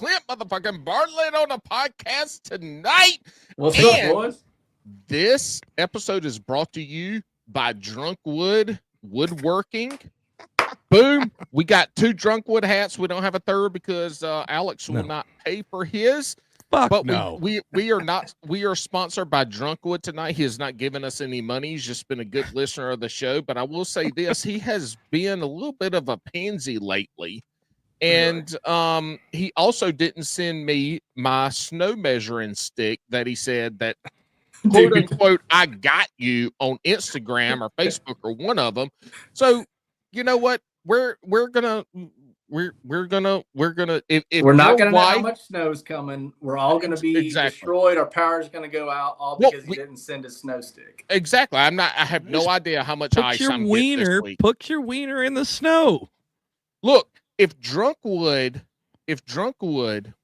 Clint motherfucking Bartlett on a podcast tonight. What's up, boys? This episode is brought to you by Drunkwood Woodworking. Boom. We got 2 Drunkwood hats. We don't have a third because Alex will not pay for his. But we are sponsored by Drunkwood tonight. He has not given us any money. He's just been a good listener of the show. But I will say this, he has been a little bit of a pansy lately. And he also didn't send me my snow measuring stick that he said that quote unquote I got you on Instagram or Facebook or one of them. So you know what? We're gonna if we're not gonna know how much snow's coming. We're all gonna be destroyed. Our power's gonna go out all because he didn't send a snow stick. Exactly. I have no idea how much ice I'm getting this week. Put your wiener in the snow. Look, if Drunkwood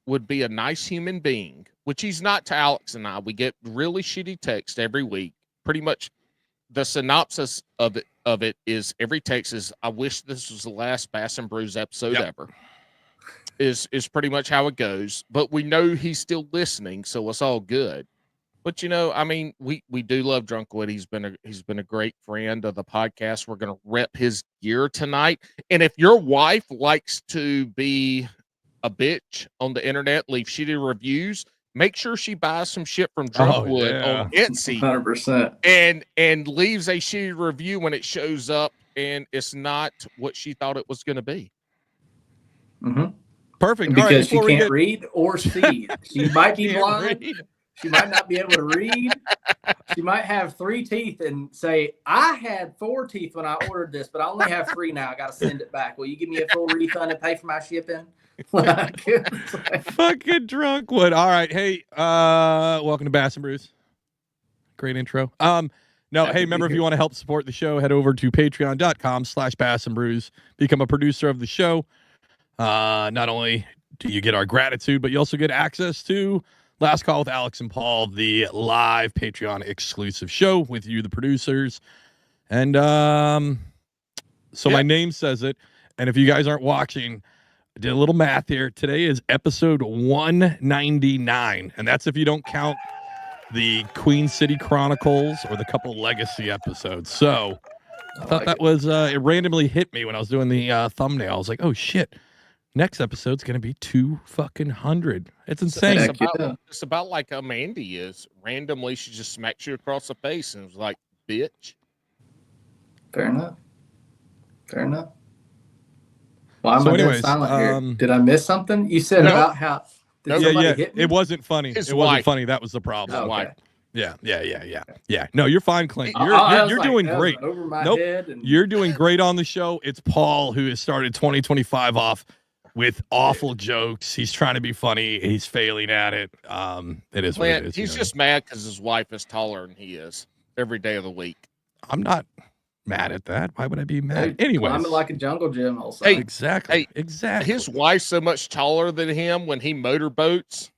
would be a nice human being, which he's not to Alex and I, we get really shitty text every week. Pretty much the synopsis of it is every text is, I wish this was the last Bass and Brews episode ever. Is pretty much how it goes. But we know he's still listening, so it's all good. But you know, I mean, we do love Drunkwood. He's been a great friend of the podcast. We're gonna rep his gear tonight. And if your wife likes to be a bitch on the internet, leave shitty reviews, make sure she buys some shit from Drunkwood on Etsy 100% and leaves a shitty review when it shows up and it's not what she thought it was gonna be. Perfect. Because she can't read or see. She might be blind. She might not be able to read. She might have 3 teeth and say, I had 4 teeth when I ordered this, but I only have 3 now. I got to send it back. Will you give me a full refund and pay for my shipping? Fucking Drunkwood. All right. Hey, welcome to Bass and Brews. Great intro. Remember, if you want to help support the show, head over to patreon.com/Bass and Brews. Become a producer of the show. Not only do you get our gratitude, but you also get access to Last Call with Alex and Paul, the live Patreon exclusive show with you, the producers. And my name says it. And if you guys aren't watching, I did a little math here. Today is episode 199. And that's if you don't count the Queen City Chronicles or the couple legacy episodes. So I thought that was, it randomly hit me when I was doing the thumbnail. I was like, oh shit. Next episode's going to be 200. It's insane. It's about like Mandy is. Randomly, she just smacks you across the face and was like, bitch. Fair enough. Why am I silent here? Did I miss something? You said about how... Did somebody hit me? It wasn't funny. Wasn't funny. That was the problem. Okay. Yeah. No, you're fine, Clint. You're doing great. Over my head and... You're doing great on the show. It's Paul who has started 2025 off with awful jokes. He's trying to be funny. He's failing at it. It is what it is. He's just mad because his wife is taller than he is every day of the week. I'm not mad at that. Why would I be mad? Anyway, I'm like a jungle gym also. Hey, exactly. His wife's so much taller than him when he motorboats,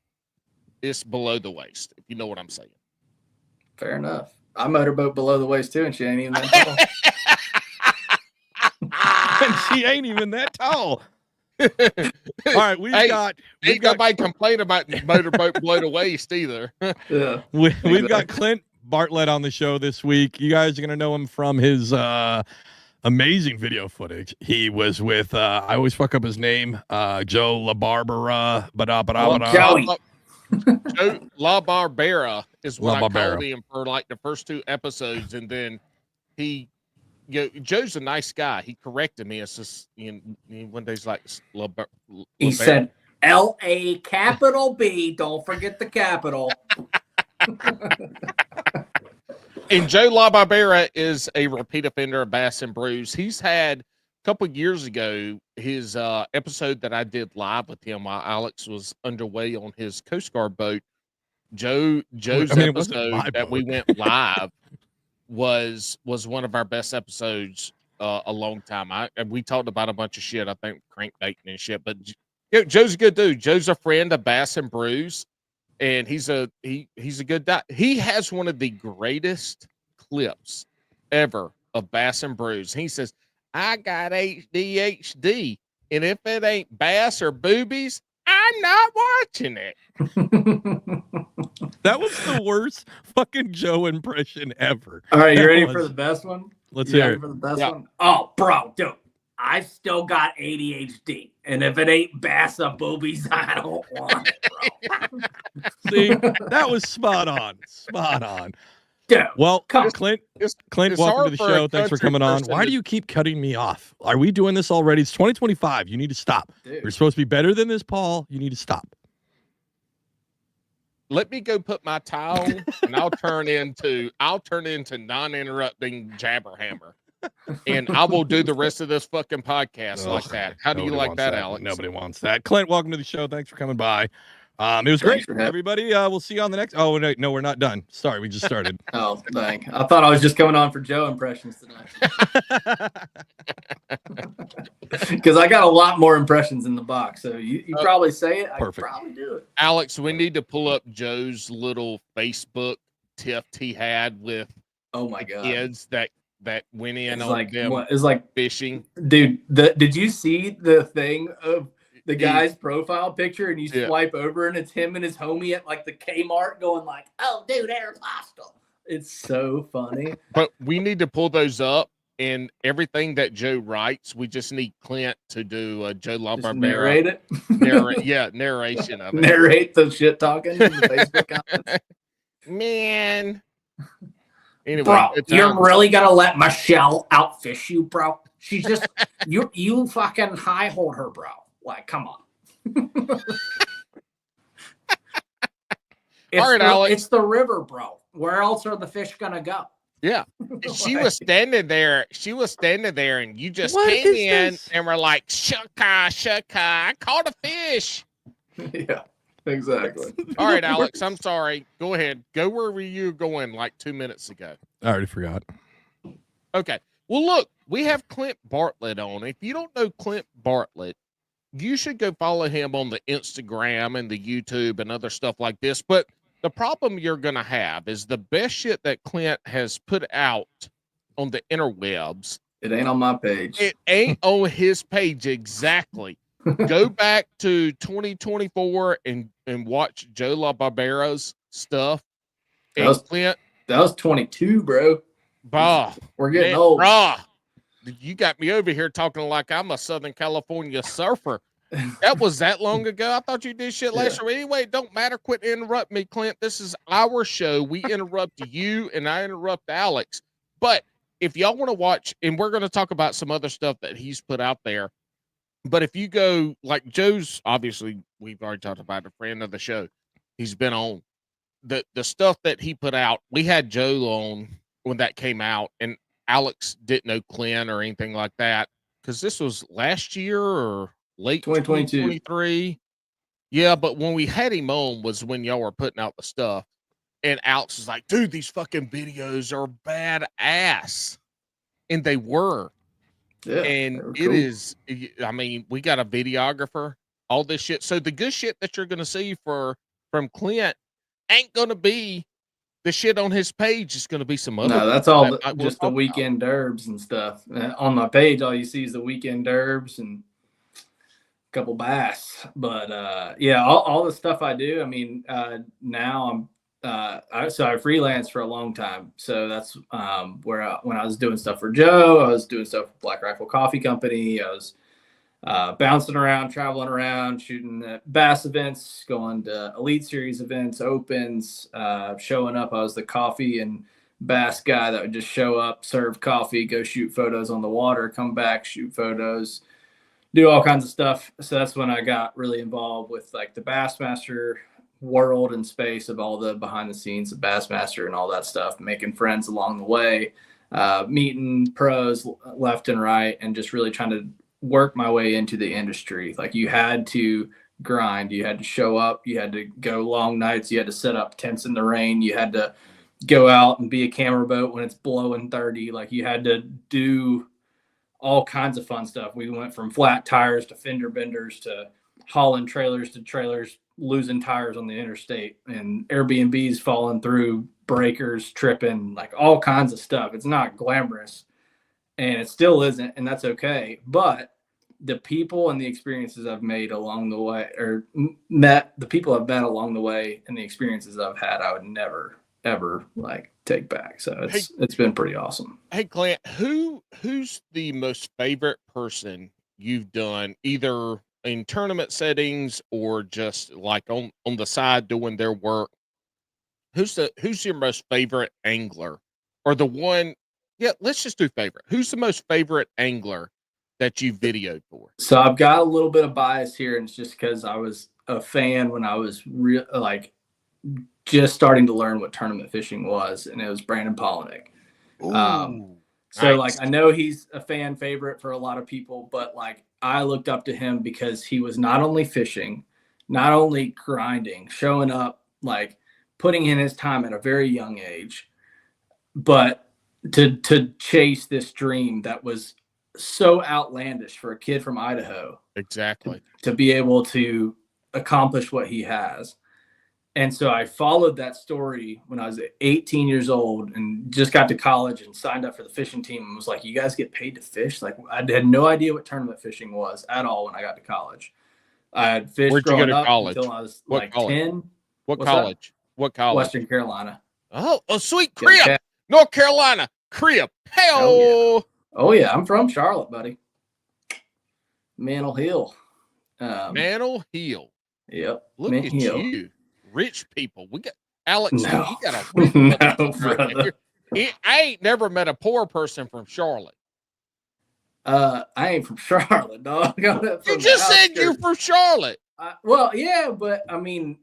it's below the waist, if you know what I'm saying. Fair enough. I motorboat below the waist too, and she ain't even that tall. And she ain't even that tall. All right, we've got nobody complain about motorboat below the waist either. Yeah, we've got Clint Bartlett on the show this week. You guys are gonna know him from his amazing video footage. He was with I always fuck up his name, Joe LaBarbera. Joe LaBarbera is what I called him for like the first 2 episodes, and then Joe's a nice guy. He corrected me. It's just one day's like he said L-A capital B. Don't forget the capital. And Joe LaBarbera is a repeat offender of Bass and Brews. He's had a couple of years ago his episode that I did live with him while Alex was underway on his Coast Guard boat. Joe's episode that we went live was one of our best episodes a long time. We talked about a bunch of shit, I think crankbaiting and shit, but Joe's a good dude. Joe's a friend of Bass and Brews, and he's a good guy. He has one of the greatest clips ever of Bass and Brews. He says, I got ADHD, and if it ain't bass or boobies, I I'm not watching it. That was the worst fucking Joe impression ever. All right, you That ready was. for the best one? Let's You hear ready it. for the best Yeah. one? Oh, bro, dude, I still got ADHD, and if it ain't Bassa boobies, I don't want it, bro. See, that was spot on. Spot on. Dude, Well, come. Clint, It's welcome to hard the for a show. Thanks for country coming on. person Why to- do you keep cutting me off? Are we doing this already? It's 2025. You need to stop. Dude. You're supposed to be better than this, Paul. You need to stop. Let me go put my towel on, and I'll turn into non-interrupting Jabberhammer, and I will do the rest of this fucking podcast like that. How do you like that, Alex? Nobody wants that. Clint, welcome to the show. Thanks for coming by. It was great. Thanks for having- Everybody, we'll see you on the next. Oh, no, we're not done. Sorry, we just started. Oh, dang. I thought I was just coming on for Joe impressions tonight. Because I got a lot more impressions in the box. So you probably say it. I could Perfect. probably do it. Alex, we need to pull up Joe's little Facebook tiff he had with Oh, my God. kids that went in It's on like, them what, it's like, fishing. dude, did you see the thing of the guy's profile picture and you swipe over and it's him and his homie at like the Kmart going like, oh, dude, Aeropostale. It's so funny. But we need to pull those up, and everything that Joe writes, we just need Clint to do a Joe Just LaBarbera narrate it. narration of it. Narrate the shit talking in the Facebook comments. Man. Anyway, Bro, it's you're time. really gonna let Michelle outfish you, bro? She's just you fucking high hold her, bro. Like, come on. All right, Alex. It's the river, bro. Where else are the fish gonna go? Yeah. She was standing there. And you just What came is in this? and were like, shucka, I caught a fish. Yeah, exactly. All right, Alex, I'm sorry. Go ahead. Go where were you going like 2 minutes ago? I already forgot. Okay. Well, look, we have Clint Bartlett on. If you don't know Clint Bartlett, you should go follow him on the Instagram and the YouTube and other stuff like this. But the problem you're going to have is the best shit that Clint has put out on the interwebs. It ain't on my page. It ain't on his page exactly. Go back to 2024 and watch Joe LaBarbera's stuff. And Clint, That was 22, bro. bah, We're getting man, old. brah, you got me over here talking like I'm a Southern California surfer. That was that long ago. I thought you did shit last year. Anyway, it don't matter. Quit interrupt me, Clint. This is our show. We interrupt you and I interrupt Alex. But if y'all want to watch, and we're going to talk about some other stuff that he's put out there. But if you go, like Joe's, obviously, we've already talked about a friend of the show. He's been on. The stuff that he put out, we had Joe on when that came out, and Alex didn't know Clint or anything like that because this was last year or late 2022. 2023. Yeah, but when we had him on was when y'all were putting out the stuff, and Alex was like, dude, these fucking videos are badass. And they were. Yeah, And cool. it is, I mean, we got a videographer, all this shit. So the good shit that you're going to see from Clint ain't going to be the shit on his page. It's going to be some other. No, that's all that just the weekend derbs and stuff. On my page, all you see is the weekend derbs and a couple bass. But yeah, all the stuff I do. I mean, now I'm I freelance for a long time. So that's where when I was doing stuff for Joe, I was doing stuff with Black Rifle Coffee Company. I was bouncing around, traveling around, shooting at bass events, going to Elite Series events, opens, showing up. I was the coffee and bass guy that would just show up, serve coffee, go shoot photos on the water, come back, shoot photos, do all kinds of stuff. So that's when I got really involved with like the Bassmaster world and space of all the behind the scenes of Bassmaster and all that stuff, making friends along the way, meeting pros left and right, and just really trying to work my way into the industry. Like you had to grind, you had to show up, you had to go long nights, you had to set up tents in the rain, you had to go out and be a camera boat when it's blowing 30. Like you had to do all kinds of fun stuff. We went from flat tires to fender benders to hauling trailers to trailers, losing tires on the interstate, and Airbnbs falling through, breakers tripping, like all kinds of stuff. It's not glamorous, and it still isn't, and that's okay. But the people and the experiences I've made along the way, or met the people I've met along the way, and the experiences I've had, I would never ever like take back. So it's been pretty awesome. Hey Clint, who's the most favorite person you've done, either in tournament settings or just like on the side doing their work? Who's your most favorite angler, or the one? Yeah, let's just do favorite. Who's the most favorite angler that you videoed for? So I've got a little bit of bias here, and it's just because I was a fan when I was just starting to learn what tournament fishing was, and it was Brandon Polinick. So nice. like, I know he's a fan favorite for a lot of people, but like, I looked up to him because he was not only fishing, not only grinding, showing up, like putting in his time at a very young age, but to chase this dream that was so outlandish for a kid from Idaho. Exactly. To be able to accomplish what he has. And so I followed that story when I was 18 years old and just got to college and signed up for the fishing team and was like, you guys get paid to fish? Like, I had no idea what tournament fishing was at all when I got to college. I had fished Where'd you go growing to up college? until I was What like college? 10. What What's college? What college? Western Carolina. Oh, sweet Crib. North Carolina. Crib. Hell. Oh yeah, I'm from Charlotte, buddy. Mantle Hill. Mantle Hill. Yep. Look Mint at Hill. you. Rich people. We got Alex. No. You got a No, brother. I ain't never met a poor person from Charlotte. I ain't from Charlotte, dog. You just said you're from Charlotte. Well, yeah, but I mean,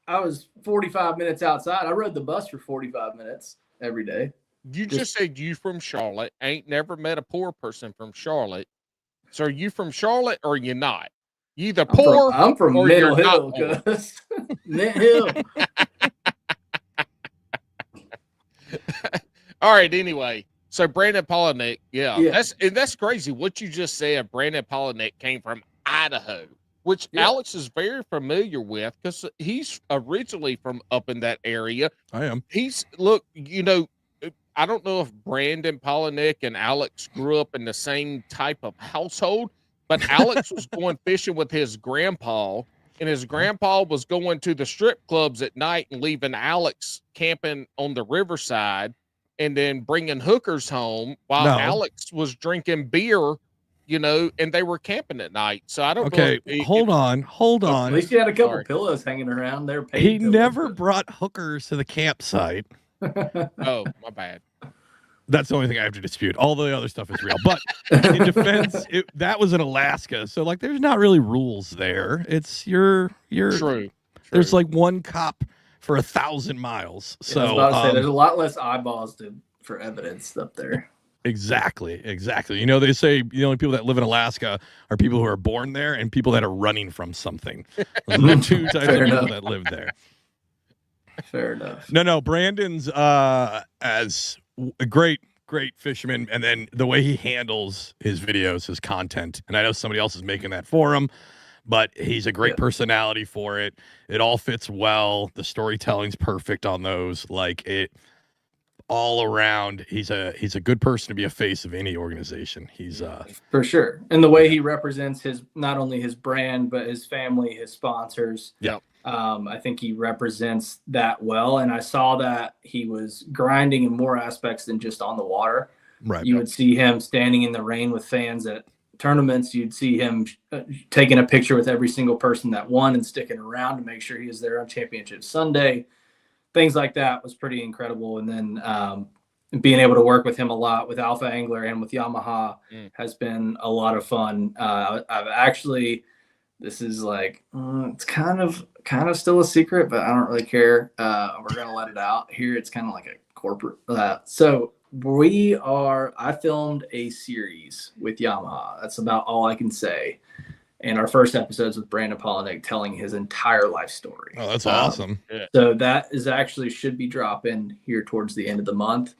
I was 45 minutes outside. I rode the bus for 45 minutes every day. You just said you from Charlotte. Ain't never met a poor person from Charlotte. So are you from Charlotte or you not? You either poor. I'm from or Middle you're Hill, cuz. Mint Hill. All right. Anyway, so Brandon Polinick, yeah. That's crazy. What you just said, Brandon Polinick came from Idaho, which Alex is very familiar with because he's originally from up in that area. I am. I don't know if Brandon Polinick and Alex grew up in the same type of household, but Alex was going fishing with his grandpa, and his grandpa was going to the strip clubs at night and leaving Alex camping on the riverside and then bringing hookers home while Alex was drinking beer, and they were camping at night. So I don't know. Okay, hold on. At least you had a couple pillows hanging around there. He never brought hookers to the campsite. Oh, my bad. That's the only thing I have to dispute. All the other stuff is real. But in defense, that was in Alaska. So, like, there's not really rules there. It's you're True. There's like one cop for 1,000 miles. So I was about to say, there's a lot less eyeballs for evidence up there. Exactly. They say the only people that live in Alaska are people who are born there and people that are running from something. Those are the two types of people that live there. Fair enough. No. Brandon's as a great fisherman, and then the way he handles his videos, his content. And I know somebody else is making that for him, but he's a great personality for it. It all fits well. The storytelling's perfect on those. Like it all around. He's a good person to be a face of any organization. He's for sure. And the way he represents not only his brand, but his family, his sponsors. Yeah. I think he represents that well. And I saw that he was grinding in more aspects than just on the water. Right. You would see him standing in the rain with fans at tournaments. You'd see him taking a picture with every single person that won and sticking around to make sure he was there on Championship Sunday. Things like that was pretty incredible. And then being able to work with him a lot with Alpha Angler and with Yamaha has been a lot of fun. I've actually, this is like, it's kind of still a secret, but I don't really care. We're going to let it out here. It's kind of like a corporate. So I filmed a series with Yamaha. That's about all I can say. And our first episode's with Brandon Polinick telling his entire life story. Oh, that's awesome. So that is actually should be dropping here towards the end of the month.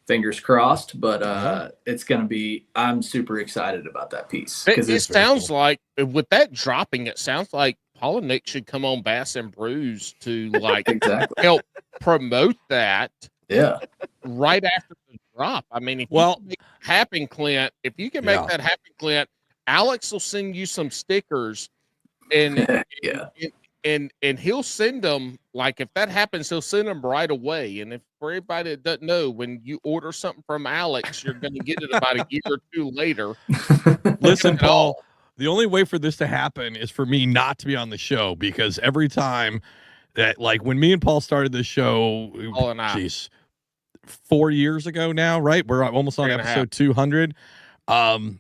Fingers crossed, but it's going to be, I'm super excited about that piece. It sounds like, with that dropping, it sounds like Polinick should come on Bass and Brews to like help promote that. Yeah. Right after the drop. I mean, if you can make happen, Clint, if you can make that happen, Clint, Alex will send you some stickers, and Yeah. and he'll send them, like if that happens, he'll send them right away. And if for everybody that doesn't know, when you order something from Alex, you're going to get it about a year or two later. Listen, Paul, the only way for this to happen is for me not to be on the show, because every time that, like when me and Paul started this show, Paul and I. geez, 4 years ago now, right? We're almost on episode 200.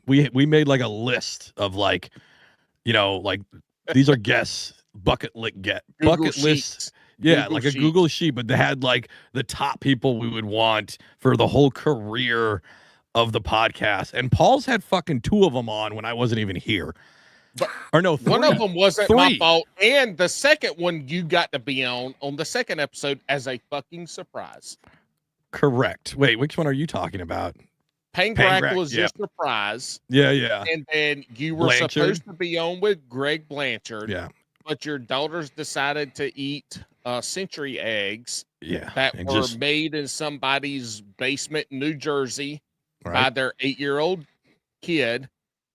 We made like a list of like, like these are guests, bucket lists. Yeah, Google like a Sheets. Google sheet, but they had like the top people we would want for the whole career of the podcast. And Paul's had fucking 2 of them on when I wasn't even here. Or no, 3. One of them wasn't 3. my fault, and the second one you got to be on the second episode as a fucking surprise. Correct. Wait, which one are you talking about? Pangrack was your surprise. Yeah. And then you were supposed to be on with Greg Blanchard. Yeah. But your daughters decided to eat century eggs. Yeah. That were made in somebody's basement in New Jersey by their 8-year-old kid.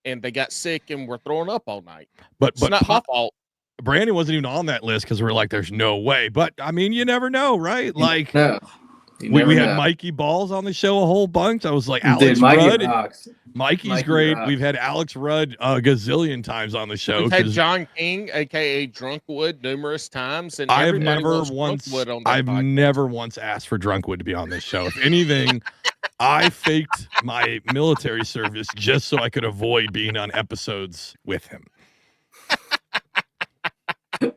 And they got sick and were throwing up all night. But it's not my fault. Brandon wasn't even on that list because we're like, there's no way. But I mean, you never know, right? Like, we had Mikey Balls on the show a whole bunch. I was like, Alex Rudd. Mikey's great. Rocks. We've had Alex Rudd a gazillion times on the show. We've had John King, aka Drunkwood, numerous times. And I've never once asked for Drunkwood to be on this show. If anything, I faked my military service just so I could avoid being on episodes with him.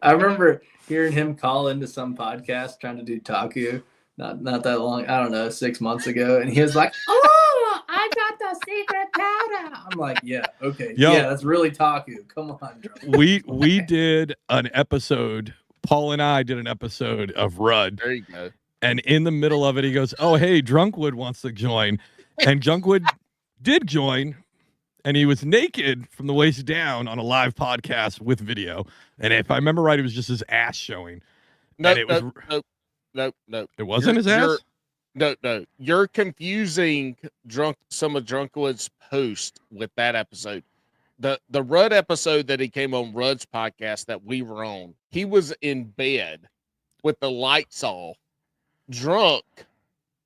I remember hearing him call into some podcast trying to do Taku. Not that long, I don't know, 6 months ago, and he was like, "Oh, I got the secret powder." I'm like, "Yeah, okay, yeah, that's really Taku. Come on." We did an episode. Paul and I did an episode of Rudd. There you go. And in the middle of it, he goes, "Oh, hey, Drunkwood wants to join," and Drunkwood did join, and he was naked from the waist down on a live podcast with video. And if I remember right, it was just his ass showing. No. No. It wasn't his ass? No. You're confusing some of Drunkwood's post with that episode. The Rudd episode that he came on Rudd's podcast that we were on, he was in bed with the lights off, drunk,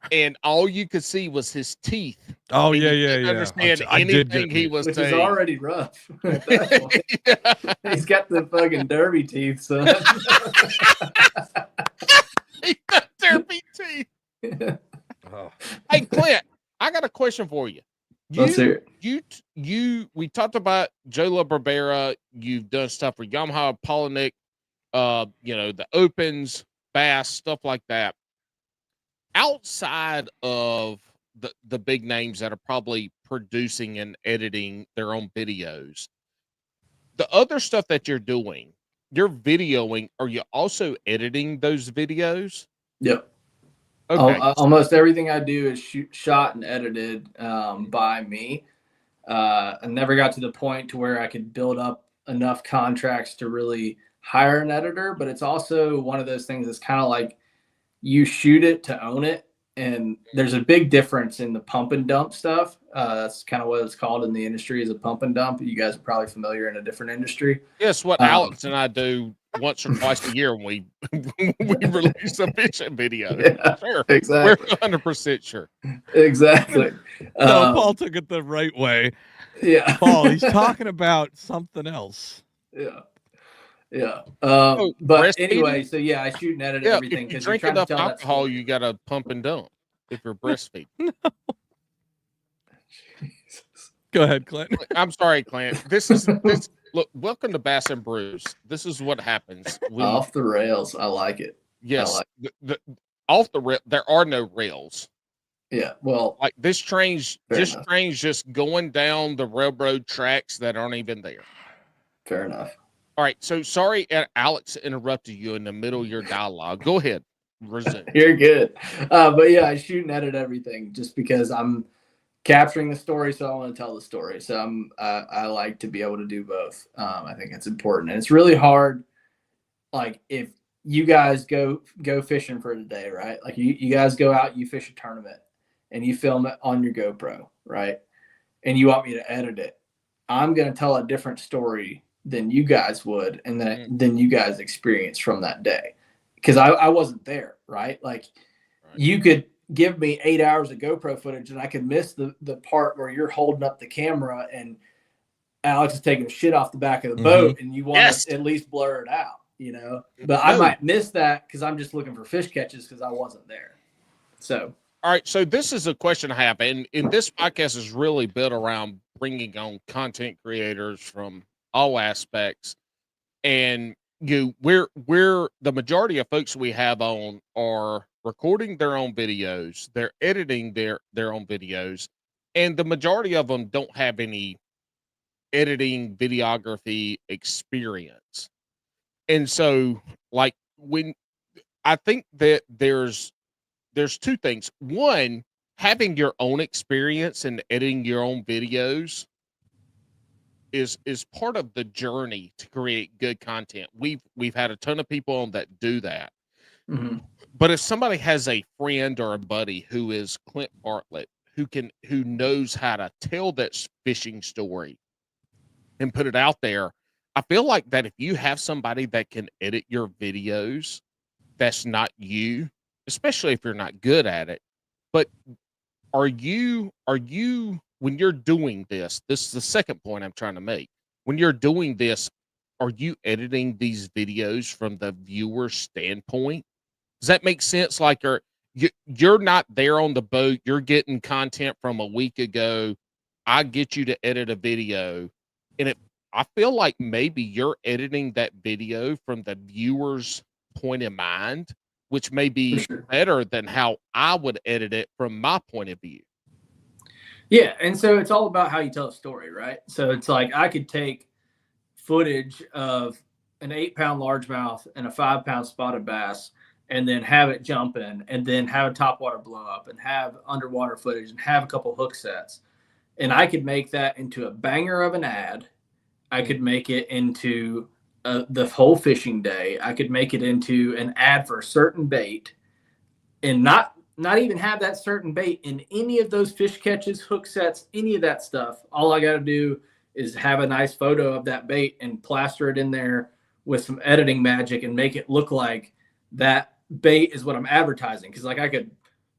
and all you could see was his teeth. Oh, yeah. Understand anything he was saying. Which is already rough. He's got the fucking derby teeth, so he got derby teeth. Oh. Hey, Clint, I got a question for you. Let's hear it. We talked about Joe LaBarbera. You've done stuff for Yamaha, Polinick, the Opens, Bass, stuff like that. Outside of the big names that are probably producing and editing their own videos, the other stuff that you're doing, you're videoing, are you also editing those videos? Yep. Okay. Almost everything I do is shot and edited by me. I never got to the point to where I could build up enough contracts to really hire an editor, but it's also one of those things that's kind of like you shoot it to own it. And there's a big difference in the pump and dump stuff. That's kind of what it's called in the industry, is a pump and dump. You guys are probably familiar in a different industry. Yes, what Alex and I do once or twice a year when we release a fishing video. Yeah, sure. Exactly. We're 100% sure. Exactly. No, Paul took it the right way. Yeah. Paul, he's talking about something else. Yeah. But anyway, so yeah, I shoot and edit everything. If you drink enough alcohol, you got to pump and dump if you're breastfeeding. No. Go ahead, Clint. I'm sorry, Clint. Look, welcome to Bass and Brews. This is what happens. Off the rails. I like it. Yes. Off the rail. There are no rails. Yeah. Well, like this train's just going down the railroad tracks that aren't even there. Fair enough. All right. So sorry, Alex interrupted you in the middle of your dialogue. Go ahead. Resume. You're good. But yeah, I shoot and edit everything just because I'm capturing the story, so I want to tell the story. So I like to be able to do both. I think it's important, and it's really hard. Like if you guys go fishing for the day, right? Like you guys go out, you fish a tournament, and you film it on your GoPro, right? And you want me to edit it. I'm going to tell a different story than you guys would, and than you guys experienced from that day. Because I wasn't there, right? Like, you could give me 8 hours of GoPro footage and I could miss the part where you're holding up the camera and Alex is taking shit off the back of the boat, and you want to at least blur it out, you know? But I might miss that because I'm just looking for fish catches because I wasn't there. So, all right. So this is a question I have, and this podcast is really built around bringing on content creators from all aspects. And we're the majority of folks we have on are recording their own videos, they're editing their own videos, and the majority of them don't have any editing videography experience. And so, like, when I think that there's two things. One, having your own experience and editing your own videos is part of the journey to create good content. We've had a ton of people on that do that. But if somebody has a friend or a buddy who is Clint Bartlett, who knows how to tell that fishing story and put it out there, I feel like that if you have somebody that can edit your videos, that's not you, especially if you're not good at it. But are you when you're doing this is the second point I'm trying to make. When you're doing this, are you editing these videos from the viewer's standpoint? Does that make sense? Like, you're not there on the boat, you're getting content from a week ago. I get you to edit a video, and I feel like maybe you're editing that video from the viewer's point in mind, which may be better than how I would edit it from my point of view. Yeah, and so it's all about how you tell a story, right? So it's like I could take footage of an 8-pound largemouth and a 5-pound spotted bass and then have it jump in and then have a topwater blow up and have underwater footage and have a couple hook sets. And I could make that into a banger of an ad. I could make it into the whole fishing day. I could make it into an ad for a certain bait and not even have that certain bait in any of those fish catches, hook sets, any of that stuff. All I got to do is have a nice photo of that bait and plaster it in there with some editing magic and make it look like that bait is what I'm advertising. Because like I could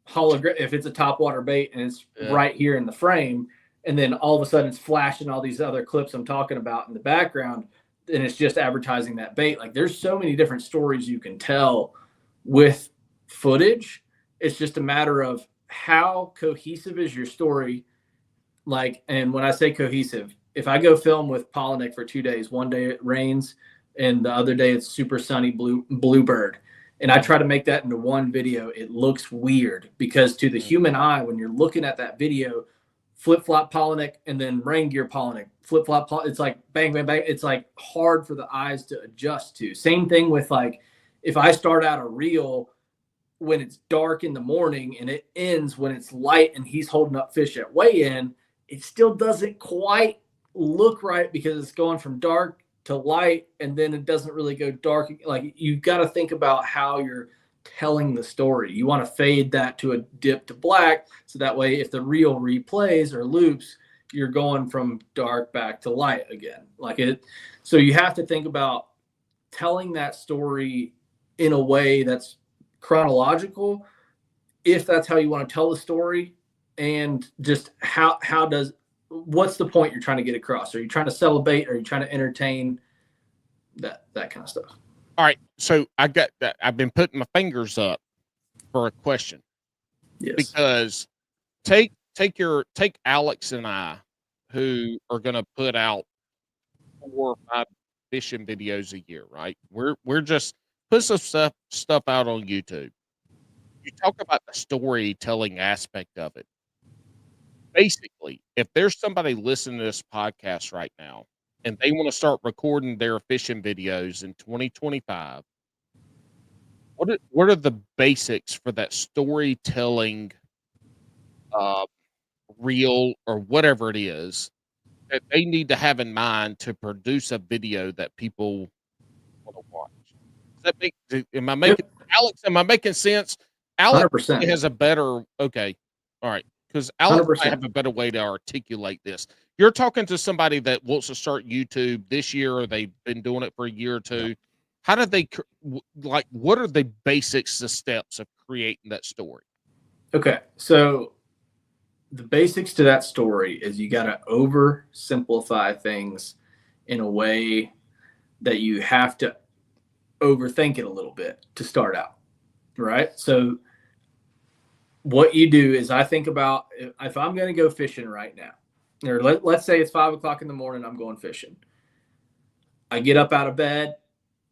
if it's a topwater bait and it's right here in the frame, and then all of a sudden it's flashing all these other clips I'm talking about in the background, and it's just advertising that bait. Like, there's so many different stories you can tell with footage. It's just a matter of how cohesive is your story. Like, and when I say cohesive, if I go film with Polinick for 2 days, one day it rains and the other day it's super sunny bluebird, and I try to make that into one video, it looks weird because to the human eye, when you're looking at that video, flip-flop Polinick and then rain gear Polinick, flip-flop, it's like bang, bang, bang. It's like hard for the eyes to adjust to. Same thing with, like, if I start out a reel when it's dark in the morning and it ends when it's light and he's holding up fish at weigh-in, it still doesn't quite look right because it's going from dark to light and then it doesn't really go dark. Like, you've got to think about how you're telling the story. You want to fade that to a dip to black, so that way if the reel replays or loops, you're going from dark back to light again. Like it. So you have to think about telling that story in a way that's chronological, if that's how you want to tell the story, and just what's the point you're trying to get across? Are you trying to sell a bait? Are you trying to entertain? That kind of stuff. All right, so I've been putting my fingers up for a question. Yes. Because take Alex and I, who are going to put out 4 or 5 fishing videos a year, right? We're just put some stuff out on YouTube. You talk about the storytelling aspect of it. Basically, if there's somebody listening to this podcast right now and they want to start recording their fishing videos in 2025, what are the basics for that storytelling reel or whatever it is that they need to have in mind to produce a video that people want to watch? Does that make, Alex, am I making sense? Alex 100%. has a better, okay. All right. because Alex 100%. might have a better way to articulate this. You're talking to somebody that wants to start YouTube this year, or they've been doing it for a year or two. How do they like? What are the basics, the steps of creating that story? Okay, so the basics to that story is you got to oversimplify things in a way that you have to overthink it a little bit to start out, right? So what you do is I think about if I'm going to go fishing right now, or let's say it's 5 o'clock in the morning, I'm going fishing. I get up out of bed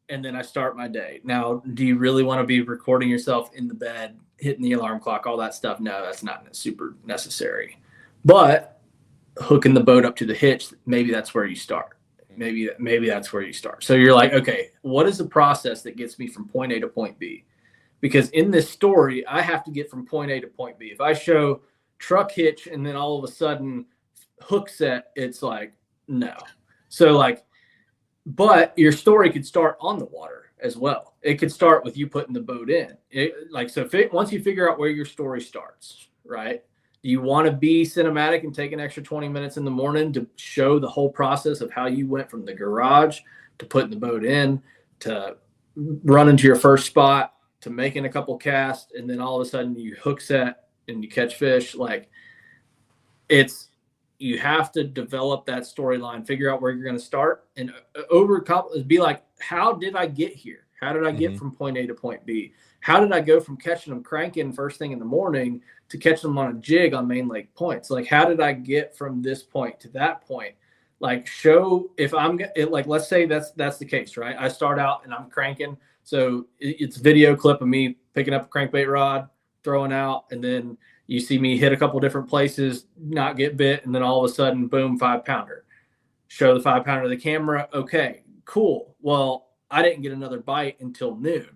and then I start my day. Now, do you really want to be recording yourself in the bed, hitting the alarm clock, all that stuff? No, that's not super necessary. But hooking the boat up to the hitch, maybe that's where you start. Maybe that's where you start. So you're like, okay, what is the process that gets me from point A to point B? Because in this story, I have to get from point A to point B. If I show truck hitch and then all of a sudden hook set, it's like, no. So like, but your story could start on the water as well. It could start with you putting the boat in. Once you figure out where your story starts, right? Do you want to be cinematic and take an extra 20 minutes in the morning to show the whole process of how you went from the garage to putting the boat in, to running to your first spot, to making a couple casts, and then all of a sudden you hook set and you catch fish? Like, you have to develop that storyline, figure out where you're going to start, and be like, how did I get here? How did I get from point A to point B? How did I go from catching them cranking first thing in the morning to catching them on a jig on main lake points? Like, how did I get from this point to that point? Like, show if I'm like, let's say that's the case, right? I start out and I'm cranking. So it's a video clip of me picking up a crankbait rod, throwing out, and then you see me hit a couple different places, not get bit, and then all of a sudden, boom, 5-pounder. Show the 5-pounder to the camera. Okay, cool. Well, I didn't get another bite until noon.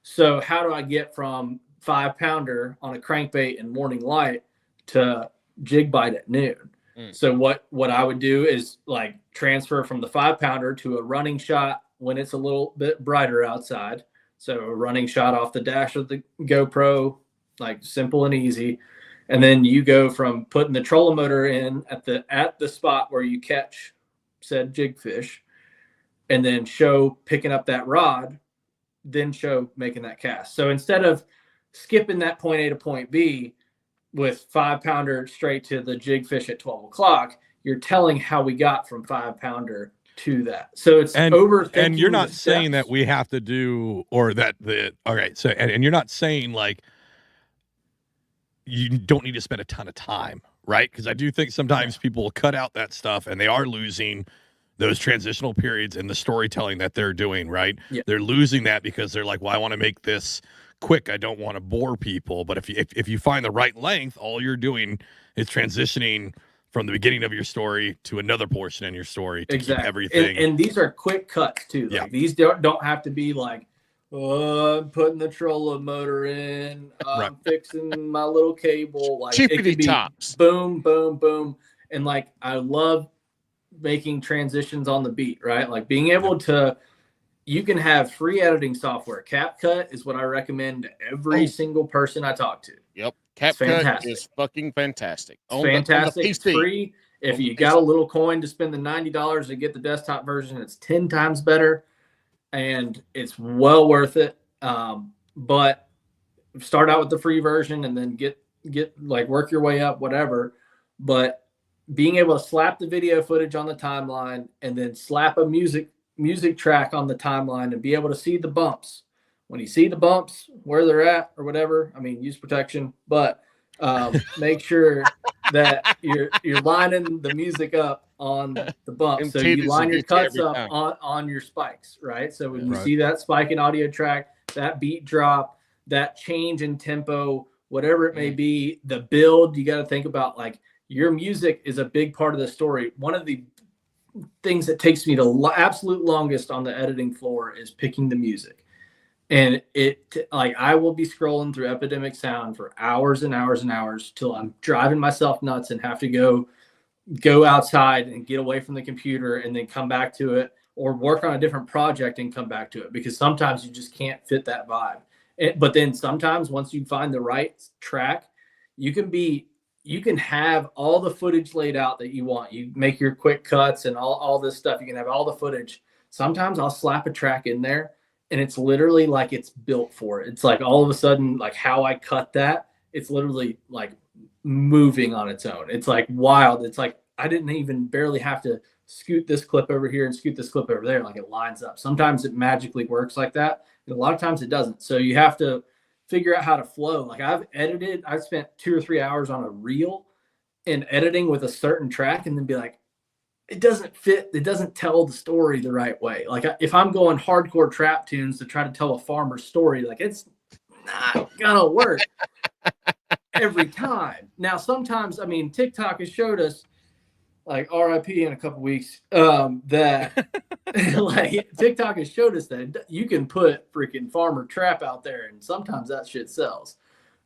So how do I get from 5-pounder on a crankbait in morning light to jig bite at noon? So what I would do is like transfer from the 5-pounder to a running shot when it's a little bit brighter outside. So a running shot off the dash of the GoPro, like simple and easy. And then you go from putting the trolling motor in at the spot where you catch said jig fish, and then show picking up that rod, then show making that cast. So instead of skipping that point A to point B with 5-pounder straight to the jig fish at 12 o'clock, you're telling how we got from 5-pounder to that. So it's overthinking. And you're not saying that we have to do, or that so and you're not saying like you don't need to spend a ton of time, right? Because I do think sometimes people will cut out that stuff and they are losing those transitional periods in the storytelling that they're doing, right? Yeah. They're losing that because they're like, well, I want to make this quick. I don't want to bore people. But if you find the right length, all you're doing is transitioning from the beginning of your story to another portion in your story to keep everything. And these are quick cuts too. Like, these don't have to be like, I'm putting the trolling motor in, I'm fixing my little cable. Like, it could be tops. Boom, boom, boom. And like, I love making transitions on the beat, right? Like being able to, you can have free editing software. CapCut is what I recommend to every single person I talk to. Yep. CapCut is fucking fantastic. It's fantastic. It's free. If you got a little coin to spend the $90 to get the desktop version, it's 10 times better. And it's well worth it. But start out with the free version and then get like work your way up, whatever. But being able to slap the video footage on the timeline and then slap a music track on the timeline and be able to see the bumps. When you see the bumps, where they're at or whatever, I mean, use protection, but make sure that you're lining the music up on the bumps. So you line your cuts up on your spikes, right? So when you see that spike in audio track, that beat drop, that change in tempo, whatever it may be, the build, you got to think about like your music is a big part of the story. One of the things that takes me the absolute longest on the editing floor is picking the music. And like I will be scrolling through Epidemic Sound for hours and hours and hours till I'm driving myself nuts and have to go outside and get away from the computer and then come back to it, or work on a different project and come back to it, because sometimes you just can't fit that vibe. But then sometimes once you find the right track, you can be you can have all the footage laid out that you want. You make your quick cuts and all this stuff. You can have all the footage. Sometimes I'll slap a track in there and it's literally like it's built for it. It's like all of a sudden, like how I cut that, it's literally like moving on its own. It's like wild. It's like I didn't even barely have to scoot this clip over here and scoot this clip over there. Like it lines up. Sometimes it magically works like that. And a lot of times it doesn't. So you have to figure out how to flow. Like I've spent 2 or 3 hours on a reel and editing with a certain track and then be like, it doesn't fit. It doesn't tell the story the right way. Like if I'm going hardcore trap tunes to try to tell a farmer's story, like it's not gonna work every time. Now, sometimes, I mean, TikTok has showed us, like RIP in a couple weeks, that like TikTok has showed us that you can put freaking farmer trap out there and sometimes that shit sells.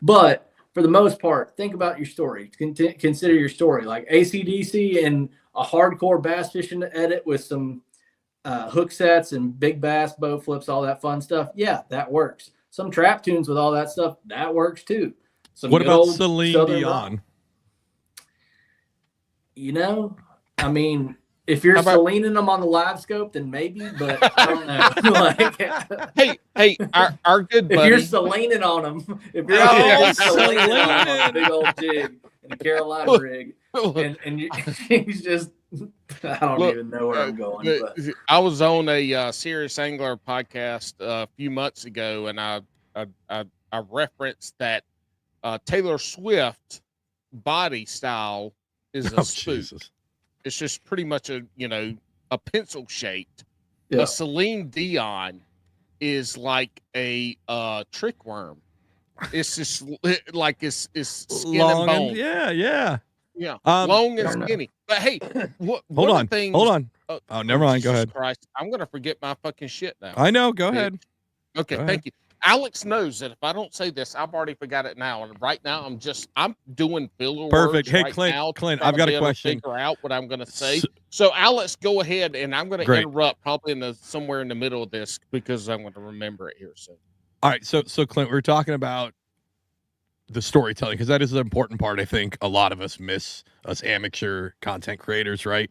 But for the most part, think about your story. Consider your story. Like AC/DC and a hardcore bass fishing edit with some hook sets and big bass, bow flips, all that fun stuff. Yeah, that works. Some trap tunes with all that stuff, that works too. What about Celine Dion? You know, I mean, if you're Celineing them on the live scope, then maybe, but I don't know. Like, hey, our good buddy. If you're Celineing on them, if you're out there Celineing on them on a big old jig and a Carolina rig, and he's just, I don't even know where I'm going. But. I was on a Serious Angler podcast a few months ago, and I referenced that Taylor Swift body style is a spook. Jesus. It's just pretty much a pencil shaped. Yeah. Celine Dion is like a trick worm. It's just like it's skin long and bone. Yeah. Long and skinny. But hey, hold on. Oh, never mind. Go ahead. Christ, I'm gonna forget my fucking shit now. I know. Go ahead. Okay, thank you. Alex knows that if I don't say this, I've already forgot it now. And right now, I'm doing filler perfect. Hey, right Clint, I've got a question. Figure out what I'm going to say. So, Alex, go ahead, and I'm going to interrupt probably somewhere in the middle of this because I'm going to remember it here soon. All right, so Clint, we're talking about the storytelling because that is the important part. I think a lot of us miss, us amateur content creators, right?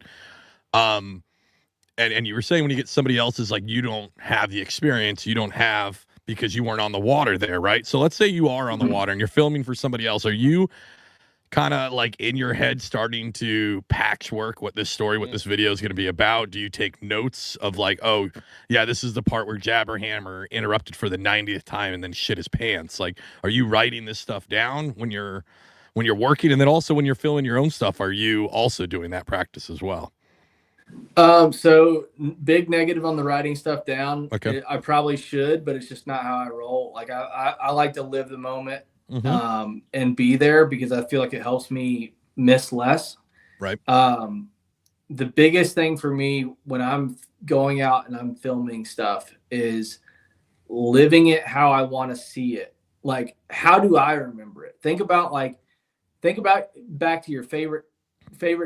And you were saying when you get somebody else's, like you don't have the experience, you don't have. Because you weren't on the water there, right? So let's say you are on the water and you're filming for somebody else. Are you kind of like in your head starting to patchwork what this video is going to be about? Do you take notes of like, oh, yeah, this is the part where Jabberhammer interrupted for the 90th time and then shit his pants? Like, are you writing this stuff down when you're working? And then also when you're filming your own stuff, are you also doing that practice as well? So big negative on the writing stuff down. Okay. I probably should, but it's just not how I roll. Like I like to live the moment, and be there because I feel like it helps me miss less. Right. The biggest thing for me when I'm going out and I'm filming stuff is living it how I want to see it. Like, how do I remember it? Think about back to your favorite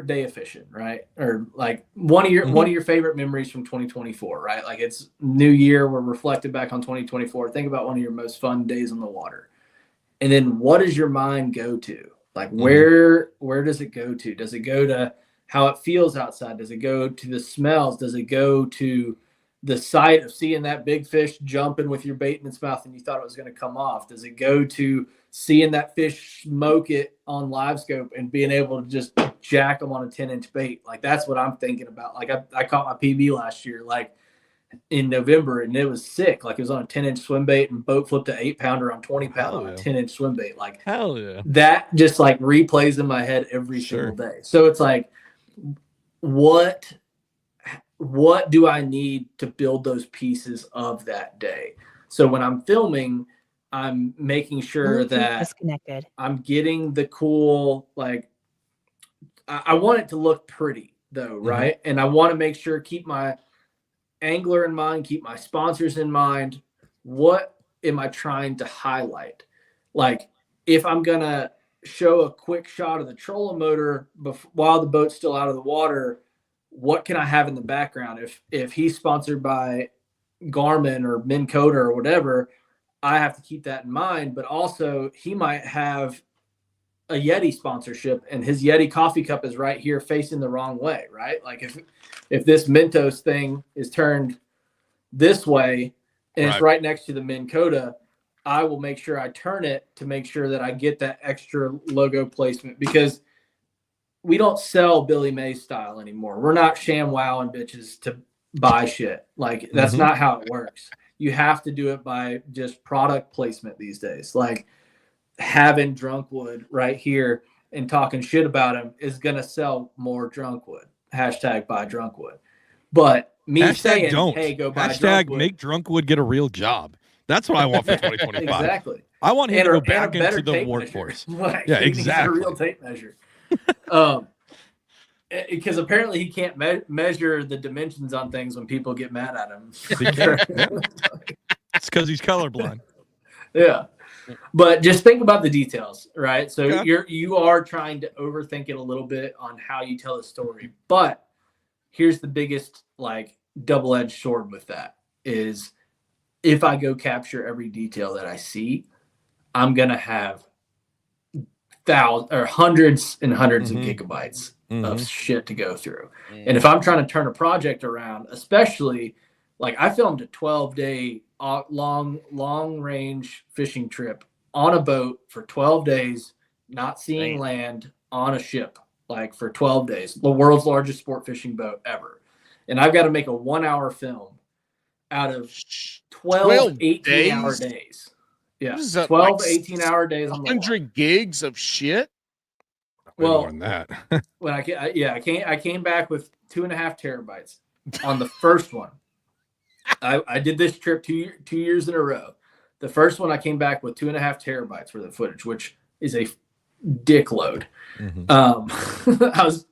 day of fishing, right? Or like one of your favorite memories from 2024, right? Like it's new year, we're reflecting back on 2024. Think about one of your most fun days on the water. And then what does your mind go to? Like where does it go to? Does it go to how it feels outside? Does it go to the smells? Does it go to the sight of seeing that big fish jumping with your bait in its mouth and you thought it was going to come off? Does it go to seeing that fish smoke it on live scope and being able to just jack them on a 10-inch bait? Like that's what I'm thinking about. Like I caught my PB last year, like in November, and it was sick. Like it was on a 10-inch swim bait and boat flipped an 8-pounder on 20-pound on a 10-inch swim bait. Like hell yeah, that just like replays in my head every single day. So it's like, what do I need to build those pieces of that day? So when I'm filming, I'm making sure that I'm getting the cool, like I want it to look pretty though, right? And I want to make sure, keep my angler in mind, keep my sponsors in mind. What am I trying to highlight? Like if I'm going to show a quick shot of the trolling motor while the boat's still out of the water, what can I have in the background? If he's sponsored by Garmin or Minn Kota or whatever, I have to keep that in mind. But also he might have a Yeti sponsorship and his Yeti coffee cup is right here facing the wrong way, right? Like if this Mentos thing is turned this way and it's right next to the Minn Kota, I will make sure I turn it to make sure that I get that extra logo placement, because we don't sell Billy Mays style anymore. We're not sham wowing bitches to buy shit. Like that's not how it works. You have to do it by just product placement these days. Like having Drunkwood right here and talking shit about him is going to sell more Drunkwood. Hashtag buy Drunkwood. But me Hashtag saying, don't. hey, go buy Hashtag Drunkwood. make Drunkwood get a real job. That's what I want for 2025. Exactly. I want him to go back into the workforce. Like, yeah, he exactly. needs a real tape measure. Because apparently he can't measure the dimensions on things when people get mad at him. It's because he's colorblind. Yeah. But just think about the details, right? So you are trying to overthink it a little bit on how you tell a story. But here's the biggest like double-edged sword with that is if I go capture every detail that I see, I'm gonna have thousands or hundreds and hundreds of gigabytes of shit to go through. And if I'm trying to turn a project around, especially like I filmed a 12-day long range fishing trip on a boat for 12 days, not seeing land, on a ship, like for 12 days, the world's largest sport fishing boat ever. And I've got to make a 1-hour film out of 12 18-hour days. Yeah, 12 like 18-hour days on the 100 gigs of shit. Well, more than that. when I came back with 2.5 terabytes on the first one. I did this trip two years in a row. The first one I came back with 2.5 terabytes worth of footage, which is a dick load. I was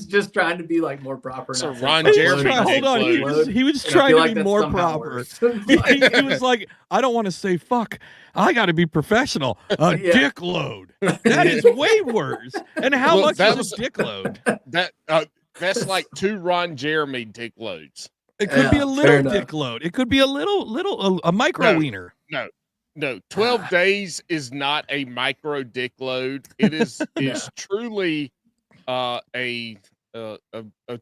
just trying to be like more proper. So Ron Jeremy, hold on, he was trying to be more proper. he was like, I don't want to say fuck. I got to be professional. Dick load. That is way worse. And how much is a dick load? That's like 2 Ron Jeremy dick loads. It could be a little dick load. It could be a micro wiener. No, 12 days is not a micro dick load. It is truly a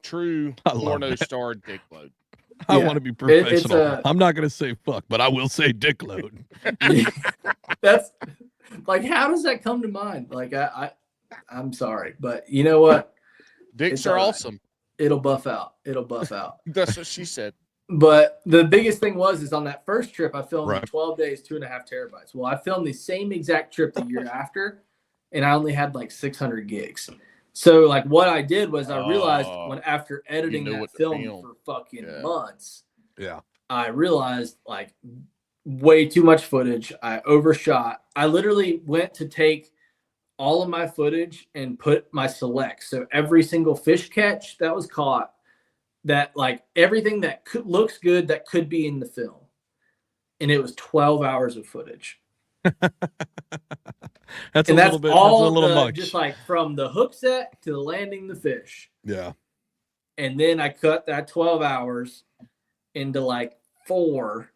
true porno star dick load. I want to be professional. I'm not going to say fuck, but I will say dick load. That's like, how does that come to mind? Like, I'm sorry, but you know what? Dicks are awesome. It'll buff out. That's what she said. But the biggest thing is on that first trip, I filmed in 12 days, 2.5 terabytes. Well, I filmed the same exact trip the year after, and I only had like 600 gigs. So like what I did was I realized after editing that film for fucking months, I realized like way too much footage. I overshot. I literally went to take all of my footage and put my selects. So every single fish catch that was caught, that like everything that looks good that could be in the film. And it was 12 hours of footage. That's a little much. Just like from the hook set to landing the fish. Yeah. And then I cut that 12 hours into like 4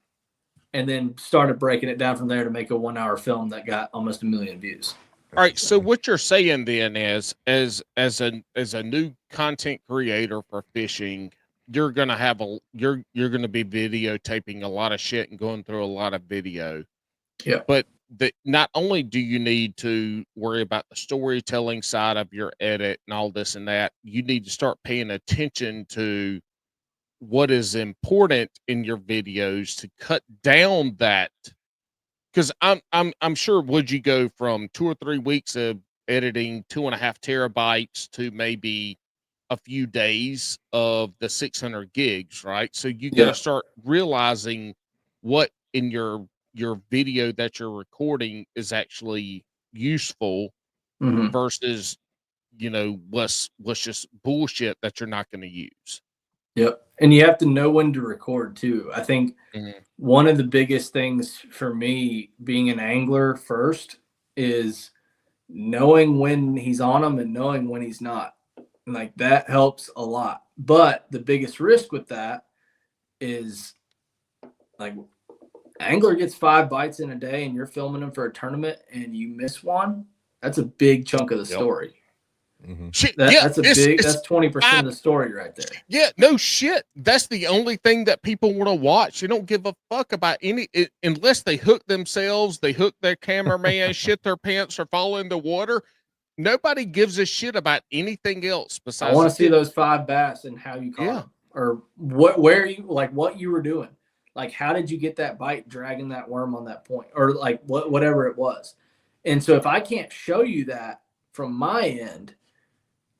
and then started breaking it down from there to make a 1-hour film that got almost 1 million views. All right. So what you're saying then is, as a new content creator for fishing, you're gonna be videotaping a lot of shit and going through a lot of video. Yeah. But not only do you need to worry about the storytelling side of your edit and all this and that, you need to start paying attention to what is important in your videos to cut down that. Because I'm sure, would you go from 2 or 3 weeks of editing 2.5 terabytes to maybe a few days of the 600 gigs, right? So you got to start realizing what in your video that you're recording is actually useful versus, what's just bullshit that you're not going to use. Yep. And you have to know when to record too. I think one of the biggest things for me being an angler first is knowing when he's on them and knowing when he's not. And like that helps a lot. But the biggest risk with that is like angler gets 5 bites in a day and you're filming them for a tournament and you miss one. That's a big chunk of the story. Mm-hmm. Shit, That's 20% of the story right there. Yeah, no shit. That's the only thing that people want to watch. They don't give a fuck about unless they hook themselves, they hook their cameraman, shit their pants, or fall in the water. Nobody gives a shit about anything else besides. I want to see those 5 bass and how you caught them, or what you were doing. Like, how did you get that bite dragging that worm on that point, or like whatever it was. And so if I can't show you that from my end,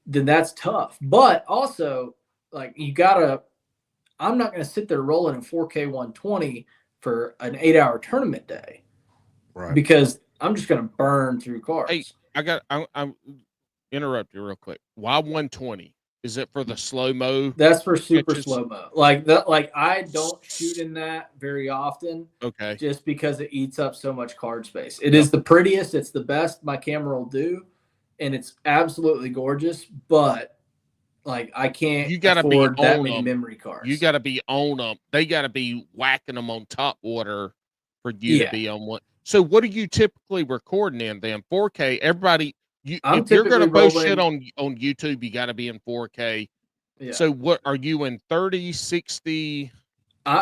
then that's tough. But also, like, I'm not going to sit there rolling in 4K 120 for an 8-hour tournament day, right? Because I'm just going to burn through cards. Hey, I'm interrupt you real quick. Why 120? Is it for the slow mo? That's for super slow mo. Like that. Like, I don't shoot in that very often. Okay. Just because it eats up so much card space. It is the prettiest. It's the best my camera will do. And it's absolutely gorgeous, but like, I can't afford that many memory cards. You got to be on them. They got to be whacking them on top water for you to be on one. So what are you typically recording in then? 4K. Everybody, if you're going to post shit on YouTube, you got to be in 4K. Yeah. So what are you in 30, 60?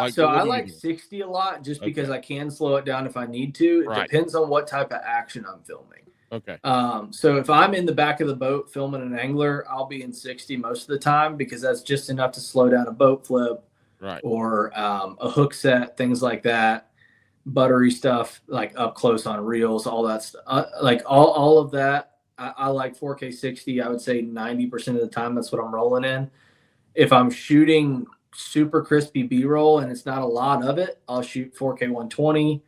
So I like 60 a lot just because I can slow it down if I need to. It depends on what type of action I'm filming. Okay. So if I'm in the back of the boat filming an angler, I'll be in 60 most of the time because that's just enough to slow down a boat flip, or a hook set, things like that, buttery stuff like up close on reels, all that stuff. Like all of that, I like 4K 60. I would say 90% of the time that's what I'm rolling in. If I'm shooting super crispy B-roll and it's not a lot of it, I'll shoot 4K 120.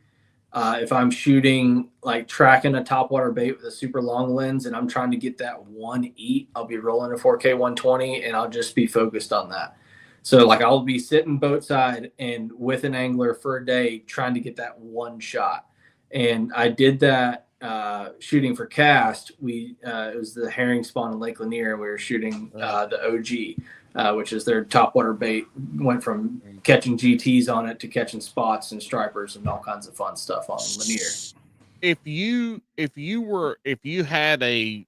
If I'm shooting, like, tracking a topwater bait with a super long lens and I'm trying to get that one eat, I'll be rolling a 4K 120 and I'll just be focused on that. So, like, I'll be sitting boat side and with an angler for a day trying to get that one shot. And I did that shooting for cast. It was the herring spawn in Lake Lanier. We were shooting the OG, which is their topwater bait. Went from catching GTs on it to catching spots and stripers and all kinds of fun stuff on Lanier. If you had a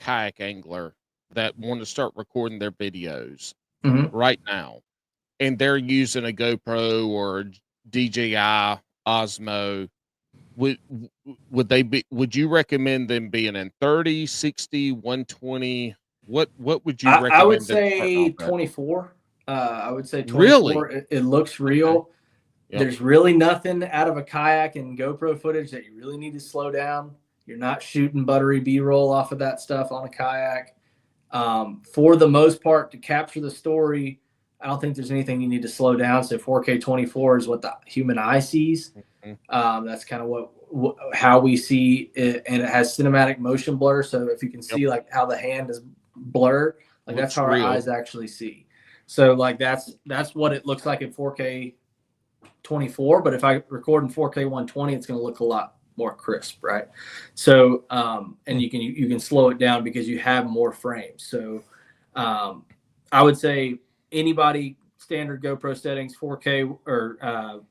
kayak angler that wanted to start recording their videos right now, and they're using a GoPro or a DJI Osmo, would you recommend them being in 30, 60, 120? What would you recommend? I would say 24. I would say 24. Really? It looks real. Okay. Yep. There's really nothing out of a kayak and GoPro footage that you really need to slow down. You're not shooting buttery B-roll off of that stuff on a kayak. For the most part, to capture the story, I don't think there's anything you need to slow down. So 4K 24 is what the human eye sees. That's kind of how we see it, and it has cinematic motion blur. So if you can see like how the hand is blurred, like that's how our eyes actually see. So like that's what it looks like in 4K 24. But if I record in 4K 120, it's going to look a lot more crisp, right? So and you can slow it down because you have more frames. So I would say anybody standard GoPro settings, 4K or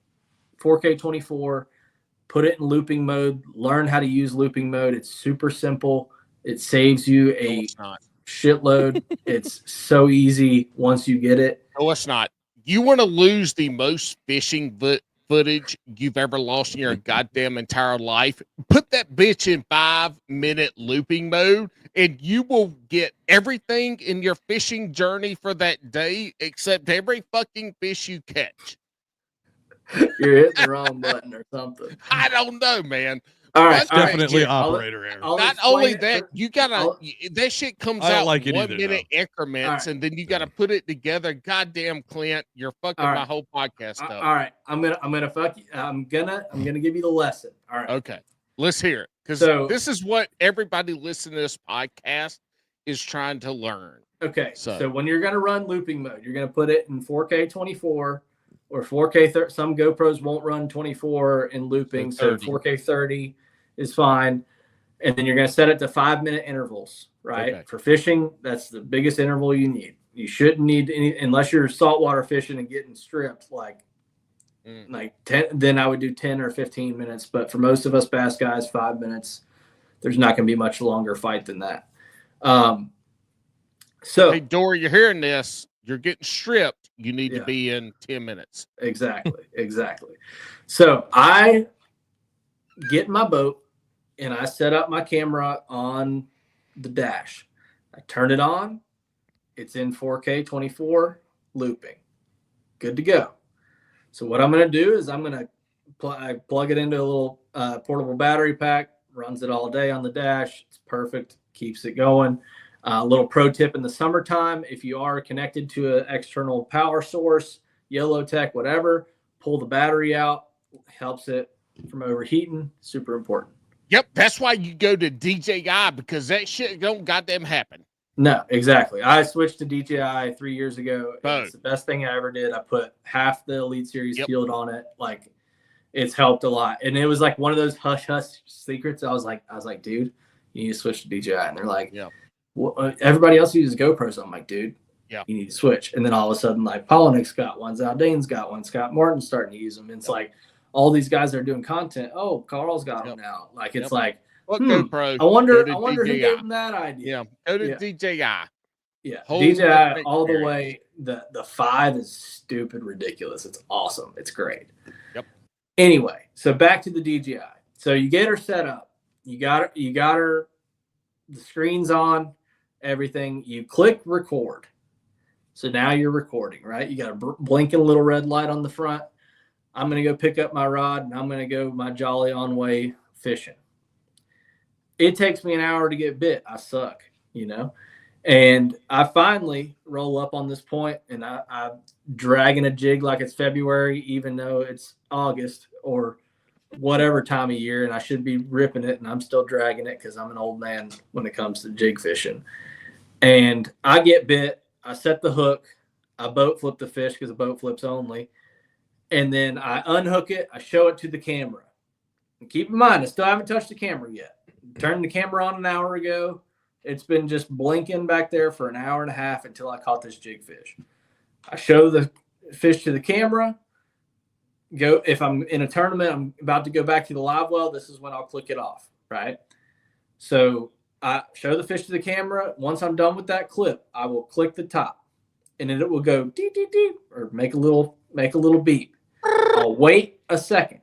4K 24, put it in looping mode, learn how to use looping mode. It's super simple. It saves you a shitload. It's so easy once you get it. No, it's not. You want to lose the most fishing footage you've ever lost in your goddamn entire life? Put that bitch in 5-minute looping mode, and you will get everything in your fishing journey for that day except every fucking fish you catch. You're hitting the wrong button or something. I don't know, man. All right, definitely operator error. Not only that, you gotta that shit comes out like 1 minute increments, and then you gotta put it together. Goddamn, Clint, you're fucking my whole podcast up. All right, I'm gonna fuck you. I'm gonna give you the lesson. All right. Okay, let's hear it, because this is what everybody listening to this podcast is trying to learn. Okay, so when you're gonna run looping mode, you're gonna put it in 4K 24. Or 4K 30. Some GoPros won't run 24 in looping, so 4K 30 is fine. And then you're going to set it to 5-minute intervals, right? Okay. For fishing, that's the biggest interval you need. You shouldn't need any, unless you're saltwater fishing and getting stripped, like 10. Then I would do 10 or 15 minutes. But for most of us bass guys, 5 minutes. there's not going to be much longer fight than that. So, hey, Dory, you're hearing this. You're getting stripped. You need to be in 10 minutes. Exactly. So I get in my boat and I set up my camera on the dash. I turn it on. It's in 4K 24 looping. Good to go. So what I'm going to do is I'm going to plug it into a little portable battery pack. Runs it all day on the dash. It's perfect. Keeps it going. A little pro tip in the summertime, if you are connected to an external power source, Yellow Tech, whatever, pull the battery out. Helps it from overheating. Super important. Yep, that's why you go to DJI, because that shit don't goddamn happen. No, exactly. I switched to DJI 3 years ago. It's the best thing I ever did. I put half the Elite Series field on it. Like, it's helped a lot. And it was like one of those hush secrets. I was like, dude, you need to switch to DJI. And they're like, well, everybody else uses GoPros. I'm like, dude, you need to switch. And then all of a sudden, like, Polinick's got one, Zaldane's got one, Scott Martin's starting to use them. It's like all these guys that are doing content. Oh, Carl's got them now. Like, it's like, GoPro? I wonder who gave them that idea. Go to DJI. Yeah, DJI all the way. The 5 is stupid ridiculous. It's awesome. It's great. Yep. Anyway, so back to the DJI. So you get her set up. You got her. The screen's on. Everything. You click record. So now you're recording, right? You got a blinking little red light on the front. I'm going to go pick up my rod and I'm going to go my jolly on way fishing. It takes me an hour to get bit. I suck, and I finally roll up on this point and I'm dragging a jig like it's February, even though it's August or whatever time of year. And I should be ripping it. And I'm still dragging it because I'm an old man when it comes to jig fishing. And I get bit. I set the hook. I boat flip the fish because the boat flips only. And then I unhook it. I show it to the camera. And keep in mind, I still haven't touched the camera yet. Turned the camera on an hour ago. It's been just blinking back there for an hour and a half until I caught this jig fish. I show the fish to the camera. If I'm in a tournament, I'm about to go back to the live well. This is when I'll click it off, right? So I show the fish to the camera. Once I'm done with that clip, I will click the top, and then it will go dee dee dee or make a little beep. I'll wait a second,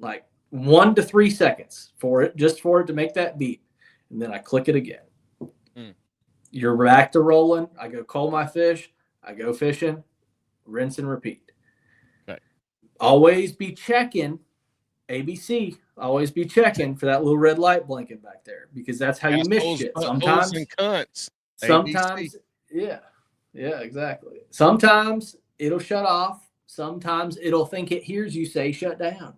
like 1 to 3 seconds for it to make that beep, and then I click it again. You're back to rolling. I go call my fish. I go fishing, rinse and repeat. Okay. Always be checking ABC. Always be checking for that little red light blinking back there, because that's how you miss shit. Sometimes, yeah, exactly. Sometimes it'll shut off. Sometimes it'll think it hears you say shut down.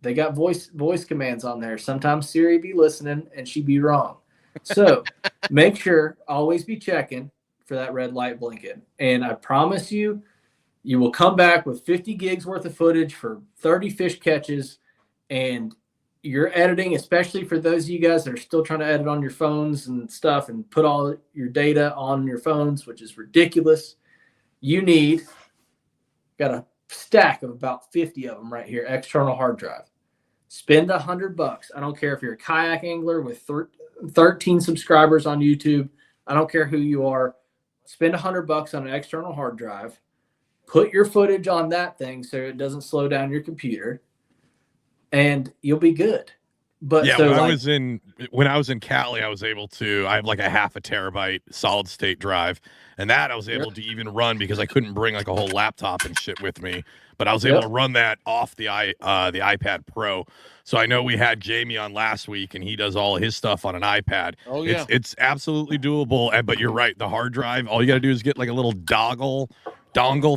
They got voice commands on there. Sometimes Siri be listening and she be wrong. So make sure, always be checking for that red light blinking. And I promise you, you will come back with 50 gigs worth of footage for 30 fish catches. And your editing, especially for those of you guys that are still trying to edit on your phones and stuff and put all your data on your phones, which is ridiculous. Got a stack of about 50 of them right here, external hard drive. Spend $100. I don't care if you're a kayak angler with 13 subscribers on YouTube. I don't care who you are. Spend $100 on an external hard drive. Put your footage on that thing so it doesn't slow down your computer, and you'll be good. But yeah, when I was in Cali, I was able to. I have like a 0.5 terabyte solid state drive, and that I was able to even run because I couldn't bring like a whole laptop and shit with me. But I was able to run that off the iPad Pro. So I know we had Jamie on last week, and he does all of his stuff on an iPad. Oh yeah, it's absolutely doable. But you're right, the hard drive. All you got to do is get like a little dongle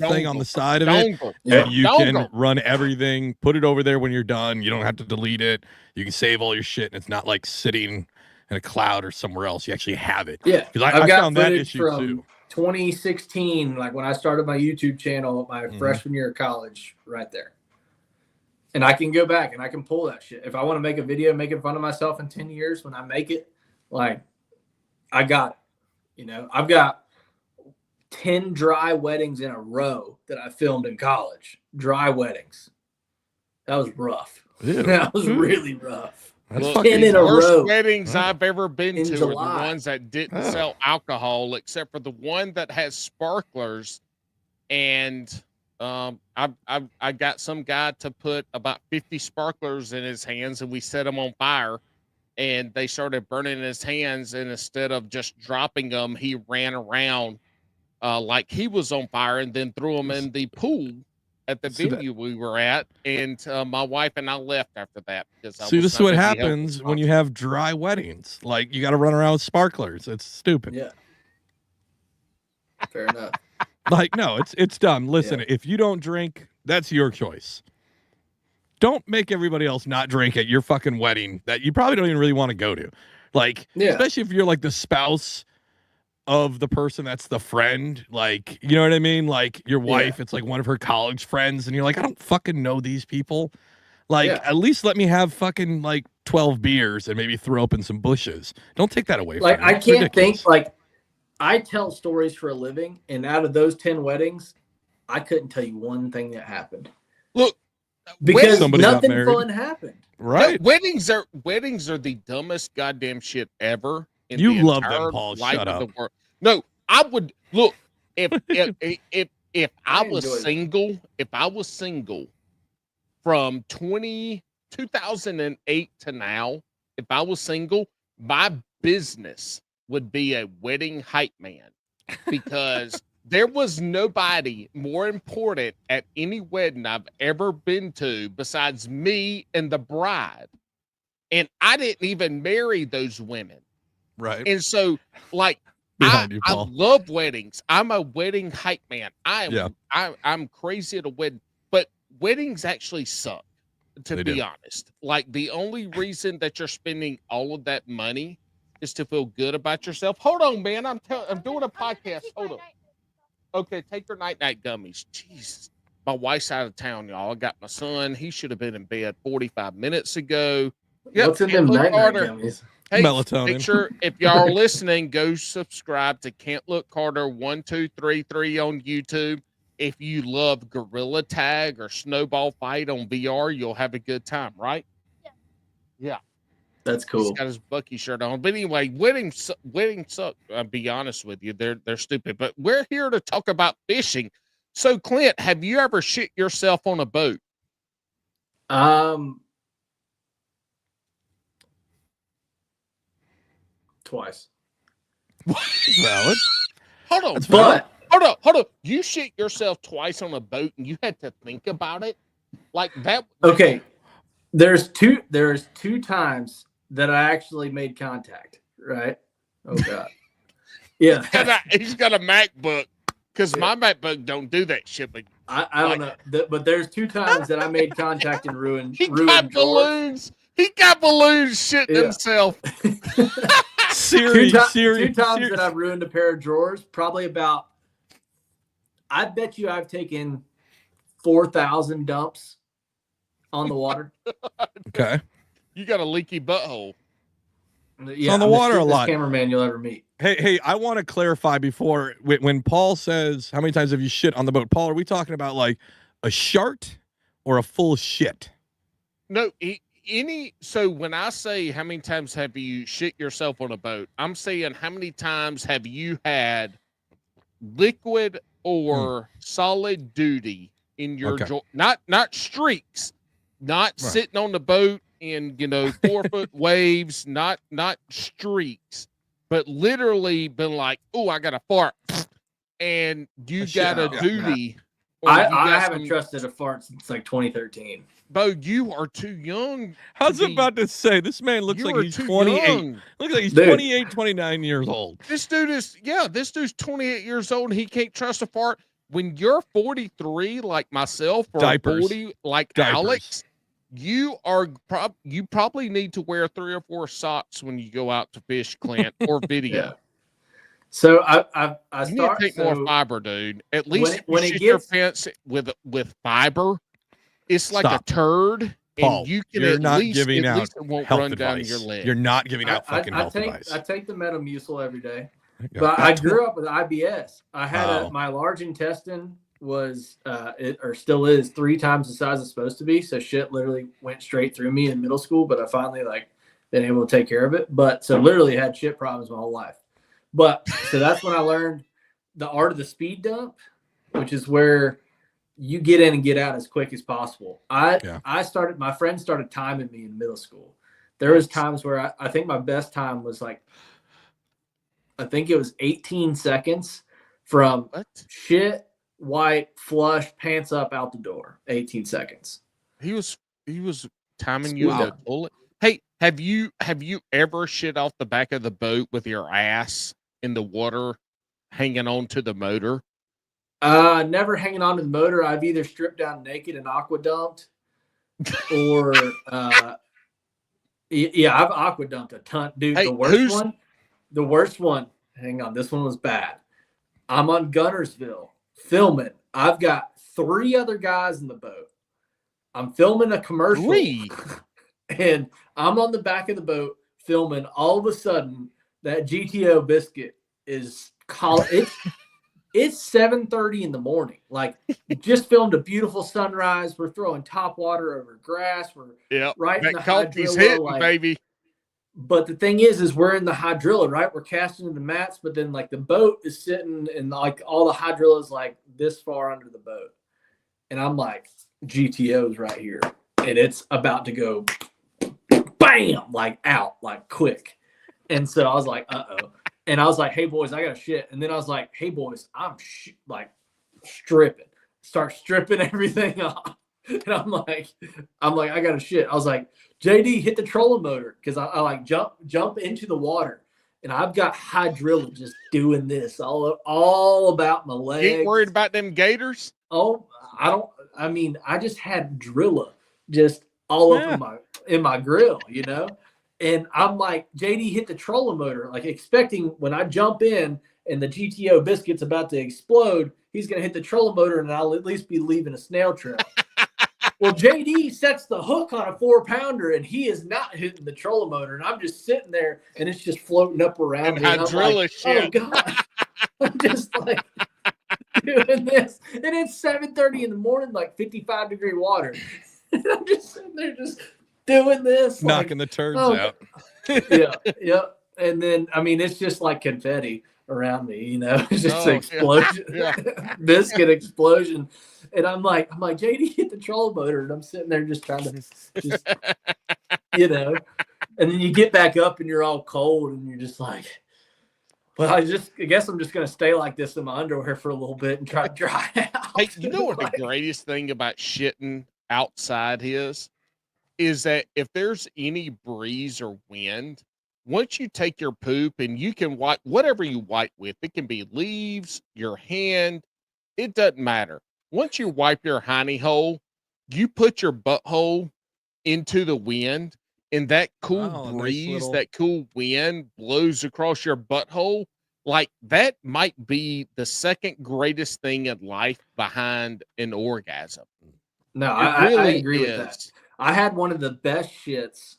thing on the side of it, and you can run everything. Put it over there when you're done. You don't have to delete it. You can save all your shit, and it's not like sitting in a cloud or somewhere else. You actually have it. Yeah, because I found that issue from too. 2016, like when I started my YouTube channel, my freshman year of college, right there. And I can go back and I can pull that shit. If I want to make a video making fun of myself in 10 years, when I make it, like, I got it. I've got 10 dry weddings in a row that I filmed in college. Dry weddings. That was rough. Ew. That was really rough. Look, 10 in the a worst row. weddings I've ever been In to are July. the ones that didn't sell alcohol, except for the one that has sparklers. And I got some guy to put about 50 sparklers in his hands, and we set them on fire, and they started burning in his hands. And instead of just dropping them, he ran around like he was on fire, and then threw them in the pool at the venue we were at. And my wife and I left after that because See, this is what happens when you have dry weddings. Like, you got to run around with sparklers. It's stupid. Yeah. Fair enough. Like, no, it's dumb. Listen, if you don't drink, that's your choice. Don't make everybody else not drink at your fucking wedding that you probably don't even really want to go to. Like, especially if you're like the spouse of the person that's the friend. Like, you know what I mean? Like, your wife, it's like one of her college friends, and you're like, I don't fucking know these people. Like, at least let me have fucking like 12 beers and maybe throw up in some bushes. Don't take that away from me. Like, I can't think, like, I tell stories for a living, and out of those 10 weddings, I couldn't tell you one thing that happened. Look, because nothing fun happened. Right? No, weddings are the dumbest goddamn shit ever. You love them, Paul. Shut up. No, I would look if I was single from 2008 to now, if I was single, my business would be a wedding hype man, because there was nobody more important at any wedding I've ever been to besides me and the bride. And I didn't even marry those women. Right. And so, like, I love weddings. I'm a wedding hype man. I'm crazy at a wedding, but weddings actually suck, to be honest. Like, the only reason that you're spending all of that money is to feel good about yourself. Hold on, man. I'm doing a podcast. Hold on. Okay, take your night-night gummies. Jesus. My wife's out of town, y'all. I got my son. He should have been in bed 45 minutes ago. Yep, what's in them night-night gummies? Hey, melatonin. Make sure, if y'all are listening, go subscribe to Can't Look Carter 1233 on YouTube. If you love Gorilla Tag or Snowball Fight on VR, you'll have a good time, right? Yeah. That's cool. He's got his Bucky shirt on. But anyway, weddings suck. I'll be honest with you. They're stupid. But we're here to talk about fishing. So, Clint, have you ever shit yourself on a boat? Twice. Valid. Hold on. But hold on. You shit yourself twice on a boat and you had to think about it? Like that? Okay. There's two times that I actually made contact, right? Oh God. Yeah. He's got a MacBook, because my MacBook don't do that shit. But I don't know. But there's 2 times that I made contact and ruined got balloons. He got balloons shitting himself. Two times that I've ruined a pair of drawers. Probably about, I bet you I've taken 4,000 dumps on the water. Okay. You got a leaky butthole. Yeah, it's on the water a lot. Cameraman you'll ever meet. Hey, I want to clarify before, when Paul says, how many times have you shit on the boat? Paul, are we talking about like a shart or a full shit? No, so when I say how many times have you shit yourself on a boat, I'm saying how many times have you had liquid or solid duty in your not streaks, not sitting on the boat in 4-foot waves, not streaks, but literally been like, oh, I got a fart, and you got a duty. I haven't trusted a fart since like 2013. Bo, you are too young. I was about to say, this man looks like he's 28. Looks like he's 28, 29 years old. This dude's 28 years old and he can't trust a fart. When you're 43 like myself, or 40 like Alex, you probably need to wear 3 or 4 socks when you go out to fish, Clint, or video. So I need to take more fiber, dude. At least when it gets your pants with fiber, it's like a turd. Paul, and you can you're at not least, giving at out least it won't health run advice. down your leg. You're not giving out fucking health advice. I take the Metamucil every day. But I grew up with IBS. I had my large intestine was or still is 3 times the size it's supposed to be. So shit literally went straight through me in middle school. But I finally been able to take care of it. But so literally had shit problems my whole life. But so that's when I learned the art of the speed dump, which is where you get in and get out as quick as possible. My friend started timing me in middle school. There was times where I think my best time was like, I think it was 18 seconds from shit, white, flush, pants up, out the door. 18 seconds. He was timing you in the toilet. Hey, have you ever shit off the back of the boat with your ass in the water hanging on to the motor? Never hanging on to the motor. I've either stripped down naked and aqua dumped, or I've aqua dumped a ton, dude. Hey, the worst one. Hang on, this one was bad. I'm on Gunnersville filming. I've got 3 other guys in the boat. I'm filming a commercial, and I'm on the back of the boat filming. All of a sudden, that GTO biscuit is It's 7:30 in the morning. Like, just filmed a beautiful sunrise. We're throwing top water over grass. We're right in the hydrilla, hitting, baby. But the thing is we're in the hydrilla, right? We're casting in the mats, but then like the boat is sitting and like all the hydrilla is like this far under the boat. And I'm like, GTO's right here. And it's about to go bam, like out, like quick. And so I was like, uh-oh. And I was like, hey, boys, I got to shit. And then I was like, hey, boys, I'm like stripping. Start stripping everything off. And I'm like, I got to shit. I was like, JD, hit the trolling motor. Because I like jump into the water. And I've got hydrilla just doing this all about my legs. You ain't worried about them gators? Oh, I just had drilla just all over in my grill, you know? And I'm like, JD hit the trolling motor, like expecting when I jump in and the GTO biscuit's about to explode, he's going to hit the trolling motor and I'll at least be leaving a snail trail. Well, JD sets the hook on a 4-pounder and he is not hitting the trolling motor. And I'm just sitting there and it's just floating up around me. And I'm like, oh, God. I'm just like doing this. And it's 7:30 in the morning, like 55-degree water. And I'm just sitting there just doing this, knocking the turds out. Yeah. And then I mean it's just like confetti around me, you know. It's just an explosion. Biscuit explosion. And I'm like JD hit the troll motor, and I'm sitting there just trying to you know. And then you get back up and you're all cold and you're just like, well, I guess I'm just gonna stay like this in my underwear for a little bit and try to dry out. Hey, you know what the greatest thing about shitting outside is that if there's any breeze or wind, once you take your poop and you can wipe whatever you wipe with, it can be leaves, your hand, it doesn't matter. Once you wipe your hiney hole, you put your butthole into the wind, and that cool breeze, that cool wind blows across your butthole. Like, that might be the second greatest thing in life behind an orgasm. No, I agree with that. I had one of the best shits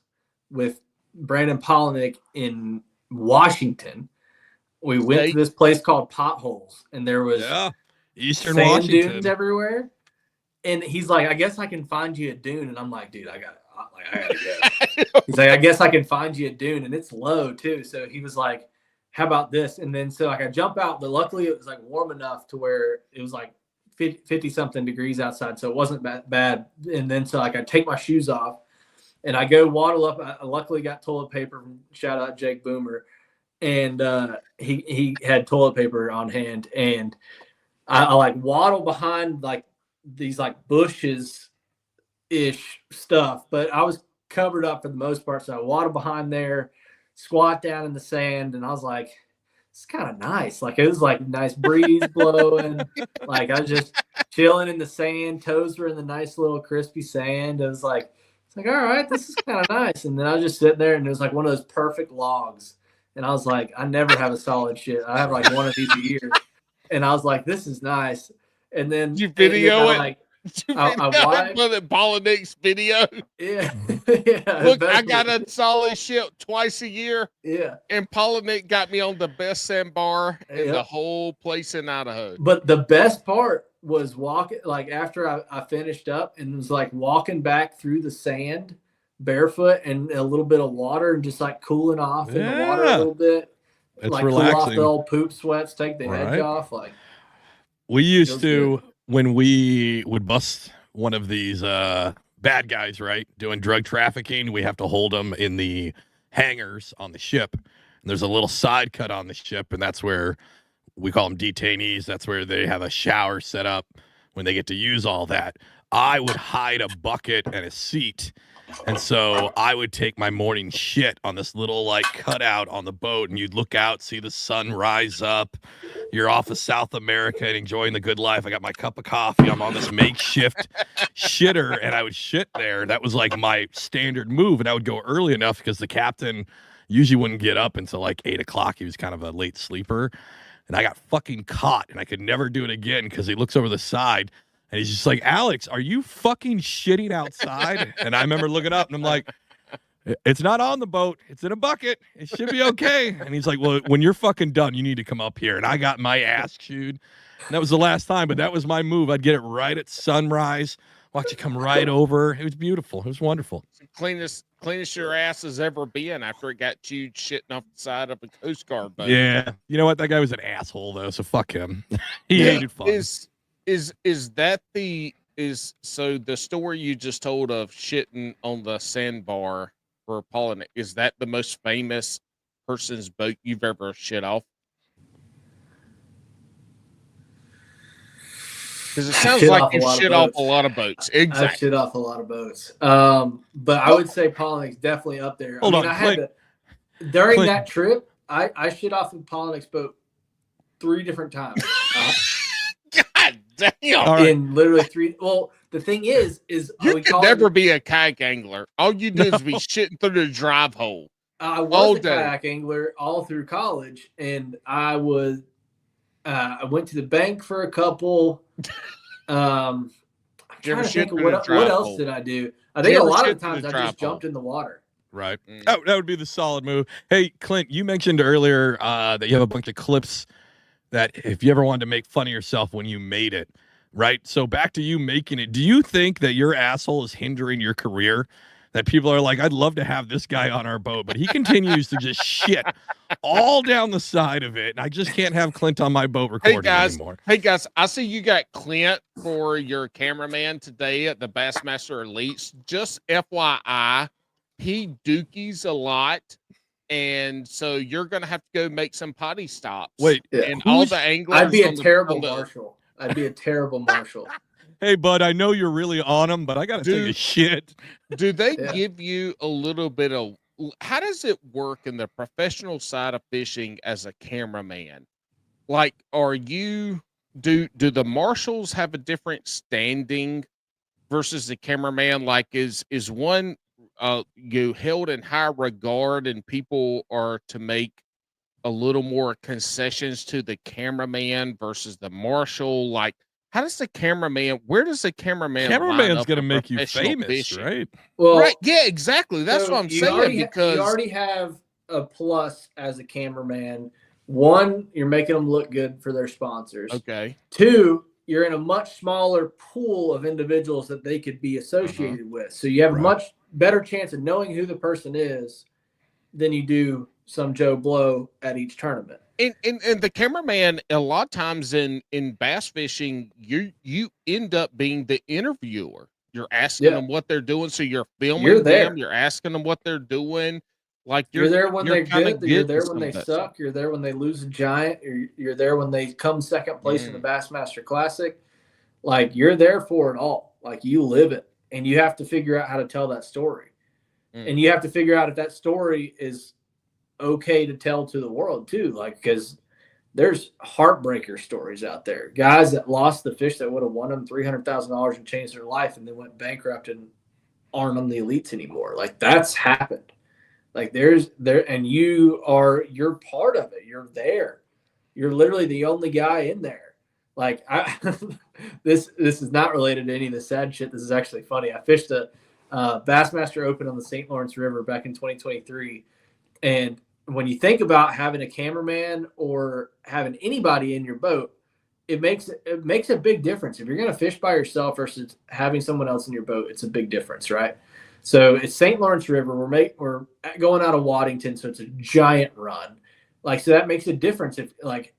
with Brandon Polinick in Washington. We went to this place called Potholes, and there was Eastern sand Washington dunes everywhere. And he's like, I guess I can find you a dune. And I'm like, dude, I gotta go. He's like, I guess I can find you a dune, and it's low too. So he was like, how about this? And then so like I jump out, but luckily it was like warm enough to where it was like 50 something degrees outside, so it wasn't that bad. And then so like I take my shoes off and I go waddle up. I luckily got toilet paper. Shout out Jake Boomer, and he had toilet paper on hand, and I like waddle behind like these like bushes ish stuff, but I was covered up for the most part. So I waddle behind there, squat down in the sand, and I was like, it's kind of nice. Like, it was like nice breeze blowing. Like, I was just chilling in the sand. Toes were in the nice little crispy sand. It was like, all right, this is kind of nice. And then I was just sitting there, and it was like one of those perfect logs. And I was like, I never have a solid shit. I have like one of these a year. And I was like, this is nice. And then you video it. Like, I Polinick's video. Yeah. Look, I got a solid shit twice a year. Yeah. And Polinick got me on the best sandbar in the whole place in Idaho. But the best part was walking, like after I finished up and was like walking back through the sand barefoot and a little bit of water and just like cooling off in the water a little bit. It's like relaxing. Cool off the old poop sweats, take the edge off. Like we used to, when we would bust one of these bad guys, right, doing drug trafficking, we have to hold them in the hangars on the ship. And there's a little side cut on the ship, and that's where we call them detainees. That's where they have a shower set up when they get to use all that. I would hide a bucket and a seat. And so I would take my morning shit on this little like cutout on the boat, and you'd look out, see the sun rise up. You're off of South America and enjoying the good life. I got my cup of coffee. I'm on this makeshift shitter, and I would shit there. That was like my standard move, and I would go early enough because the captain usually wouldn't get up until like 8 o'clock. He was kind of a late sleeper, and I got fucking caught, and I could never do it again because he looks over the side. And he's just like, Alex, are you fucking shitting outside? And I remember looking up and I'm like, it's not on the boat. It's in a bucket. It should be okay. And he's like, well, when you're fucking done, you need to come up here. And I got my ass chewed. And that was the last time, but that was my move. I'd get it right at sunrise, watch it come right over. It was beautiful. It was wonderful. Cleanest your ass has ever been after it got chewed shitting off the side of a Coast Guard boat. Yeah. You know what? That guy was an asshole, though, so fuck him. He hated fun. So the story you just told of shitting on the sandbar for Pollinate, is that the most famous person's boat you've ever shit off? Because it sounds like you shit off a lot of boats. Exactly. I've shit off a lot of boats. But I would say Pollinac's definitely up there. During that trip, I shit off in Pollinac's boat 3 different times. God damn. All right. In literally 3. Well, the thing is you could never be a kayak angler. All you do is be shitting through the drive hole. I was a kayak angler all through college, and I went to the bank for a couple. I'm trying to think of what else did I do? I think a lot of times I just jumped in the water. Right. That would be the solid move. Hey, Clint, you mentioned earlier that you have a bunch of clips that if you ever wanted to make fun of yourself when you made it, right? So back to you making it. Do you think that your asshole is hindering your career? That people are like, I'd love to have this guy on our boat, but he continues to just shit all down the side of it. And I just can't have Clint on my boat recording anymore. Hey guys, I see you got Clint for your cameraman today at the Bassmaster Elites. Just FYI, he dookies a lot. And so you're going to have to go make some potty stops. Wait, and all the anglers. I'd be a terrible marshal. I'd be a terrible marshal. Hey, bud, I know you're really on them, but I got to take a shit. Do they give you a little bit of, how does it work in the professional side of fishing as a cameraman? Like, do the marshals have a different standing versus the cameraman? Like, is one you held in high regard and people are to make a little more concessions to the cameraman versus the marshal? Like, how does the cameraman, where does the cameraman's going to make you famous, fishing? Right? Well, right. Yeah, exactly. That's what I'm saying. Because you already have a plus as a cameraman. 1, you're making them look good for their sponsors. Okay. 2, you're in a much smaller pool of individuals that they could be associated with. So you have a much better chance of knowing who the person is than you do some Joe Blow at each tournament. And the cameraman, a lot of times in bass fishing, you end up being the interviewer. You're asking them what they're doing. So you're filming them. You're asking them what they're doing. Like you're there when they're good. You're there when they suck. You're there when they lose a giant. You're there when they come second place in the Bassmaster Classic. Like you're there for it all. Like you live it, and you have to figure out how to tell that story. And you have to figure out if that story is okay to tell to the world too. Like, because there's heartbreaker stories out there. Guys that lost the fish that would have won them $300,000 and changed their life, and then went bankrupt and aren't on the elites anymore. Like that's happened. Like and you're part of it. You're there. You're literally the only guy in there. Like this is not related to any of the sad shit. This is actually funny. I fished a Bassmaster Open on the St. Lawrence River back in 2023. And when you think about having a cameraman or having anybody in your boat, it makes a big difference. If you're going to fish by yourself versus having someone else in your boat, it's a big difference, right? So it's St. Lawrence River. We're going out of Waddington, so it's a giant run. Like, so that makes a difference if like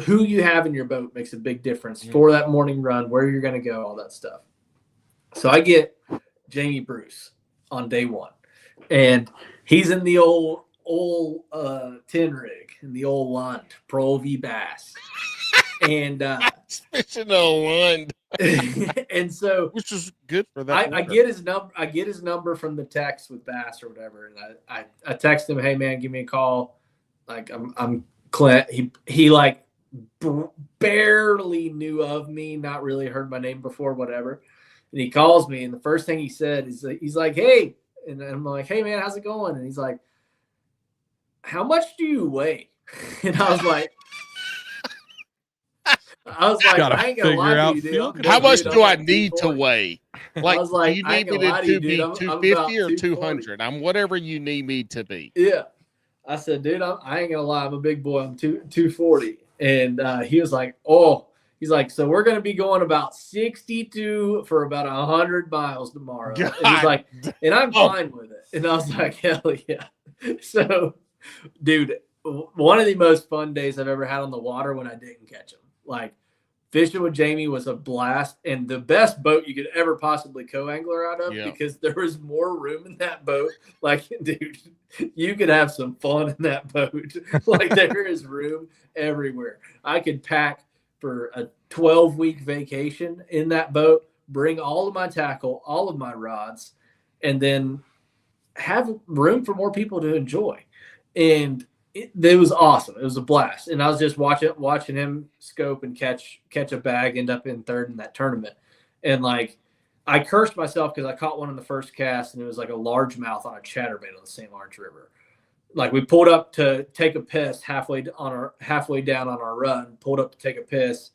who you have in your boat makes a big difference for that morning run, where you're going to go, all that stuff. So I get Jamie Bruce on day one, and he's in the old 10 rig in the old Lund Pro V Bass, and fishing on Lund, and so which is good for that. I get his number. I get his number from the text with Bass or whatever, and I text him, "Hey man, give me a call. Like I'm Clint." He like barely knew of me, not really heard my name before, whatever. And he calls me, and the first thing he said is he's like, "Hey," and I'm like, "Hey man, how's it going?" And he's like, "How much do you weigh?" And I was like, I ain't gonna lie to you, dude. How much do I need to weigh? Like, I was like, do you need me to be 250 or 200? I'm whatever you need me to be. Yeah. I said, dude, I ain't gonna lie, I'm a big boy. I'm 240. And he was like, oh, he's like, so we're gonna be going about 62 for about 100 miles tomorrow. God. And he's like, and I'm fine with it. And I was like, hell yeah. So, dude, one of the most fun days I've ever had on the water when I didn't catch him. Like, fishing with Jamie was a blast, and the best boat you could ever possibly co-angler out of, because there was more room in that boat. Like, dude, you could have some fun in that boat. Like, there is room everywhere. I could pack for a 12-week vacation in that boat, bring all of my tackle, all of my rods, and then have room for more people to enjoy. And it was awesome. It was a blast. And I was just watching him scope and catch a bag, end up in third in that tournament. And like, I cursed myself because I caught one in the first cast, and it was like a largemouth on a chatterbait on the St. Lawrence River. Like, we pulled up to take a piss halfway down on our run, pulled up to take a piss,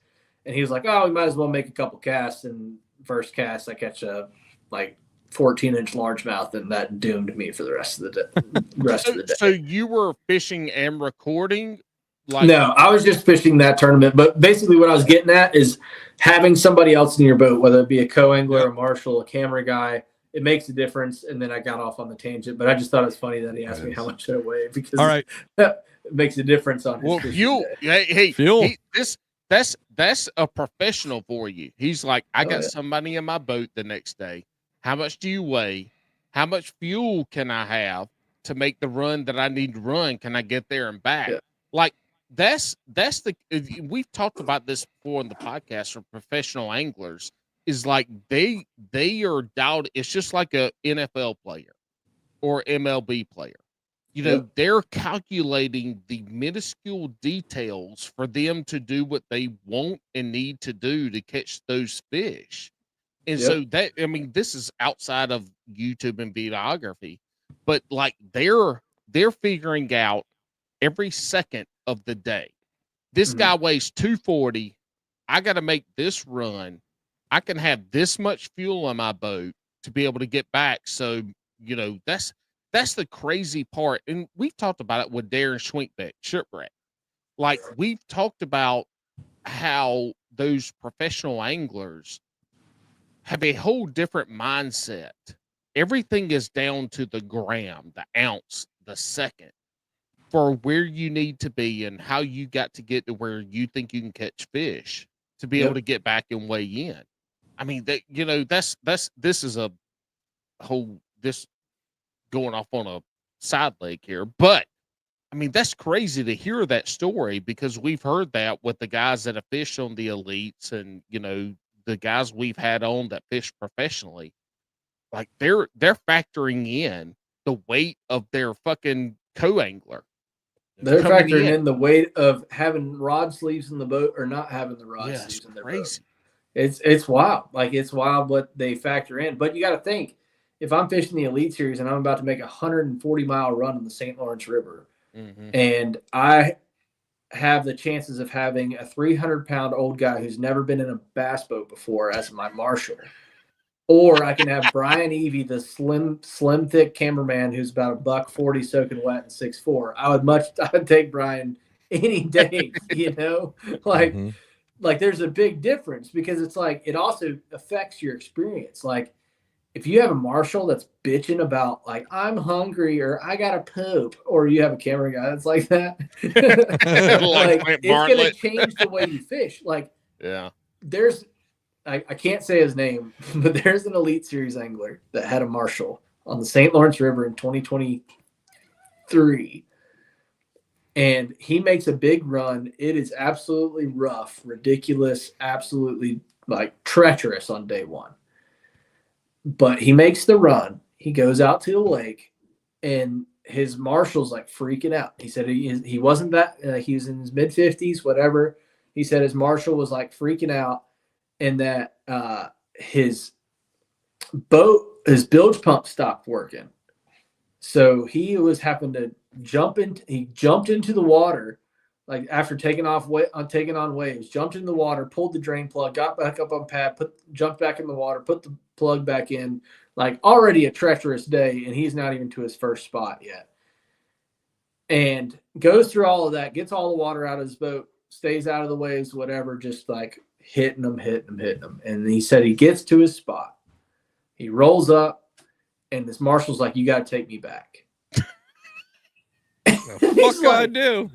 and he was like, oh, we might as well make a couple casts. And first cast, I catch a like 14-inch largemouth, and that doomed me for the rest of the day. So you were fishing and recording? Like, no, I was just fishing that tournament. But basically what I was getting at is having somebody else in your boat, whether it be a co-angler, a marshal, a camera guy, it makes a difference. And then I got off on the tangent, but I just thought it was funny that he asked me how much I weigh, because it makes a difference on his fuel. Hey, fuel. That's a professional for you. He's like, I got somebody in my boat the next day. How much do you weigh? How much fuel can I have to make the run that I need to run? Can I get there and back? Yeah. Like, that's we've talked about this before in the podcast for professional anglers, is like they are dialed. It's just like a NFL player or MLB player. You know, they're calculating the minuscule details for them to do what they want and need to do to catch those fish. And so that, I mean, this is outside of YouTube and videography, but like they're figuring out every second of the day. This guy weighs 240. I got to make this run. I can have this much fuel on my boat to be able to get back. So, you know, that's the crazy part. And we've talked about it with Darren Schwinkbeck, Shipwreck. Like, we've talked about how those professional anglers have a whole different mindset. Everything is down to the gram, the ounce, the second for where you need to be and how you got to get to where you think you can catch fish to be able to get back and weigh in. I mean, that, you know, this is a whole, this going off on a side leg here, but I mean, that's crazy to hear that story, because we've heard that with the guys that have fished on the elites, and, you know, the guys we've had on that fish professionally, like they're factoring in the weight of their fucking co-angler. They're factoring in the weight of having rod sleeves in the boat or not having the rod sleeves in their boat. It's wild. Like, it's wild what they factor in. But you got to think, if I'm fishing the Elite Series and I'm about to make a 140-mile run on the St. Lawrence River, and I have the chances of having a 300-pound old guy who's never been in a bass boat before as my marshal, or I can have Brian Evie, the slim, thick cameraman who's about $140 soaking wet and 6'4". I would take Brian any day, you know, like there's a big difference, because it's like, it also affects your experience. Like, if you have a marshal that's bitching about like I'm hungry or I gotta poop, or you have a camera guy that's like that, like Clint it's gonna Bartlett. change the way you fish. Like Yeah. there's I can't say his name, but there's an Elite Series angler that had a marshal on the St. Lawrence River in 2023. And he makes a big run. It is absolutely rough, ridiculous, absolutely like treacherous on day one. But he makes the run. He goes out to the lake, and his marshal's like freaking out. He said he wasn't that he was in his mid-50s, whatever. He said his marshal was like freaking out, and that his bilge pump stopped working. So he was having to jump in. He jumped into the water, like after taking on waves. Jumped in the water, pulled the drain plug, got back up on pad, jumped back in the water, put the plug back in. Like already a treacherous day, and he's not even to his first spot yet. And goes through all of that, gets all the water out of his boat, stays out of the waves, whatever, just like hitting them. And he said he gets to his spot. He rolls up. And this marshal's like, you got to take me back. What can I do?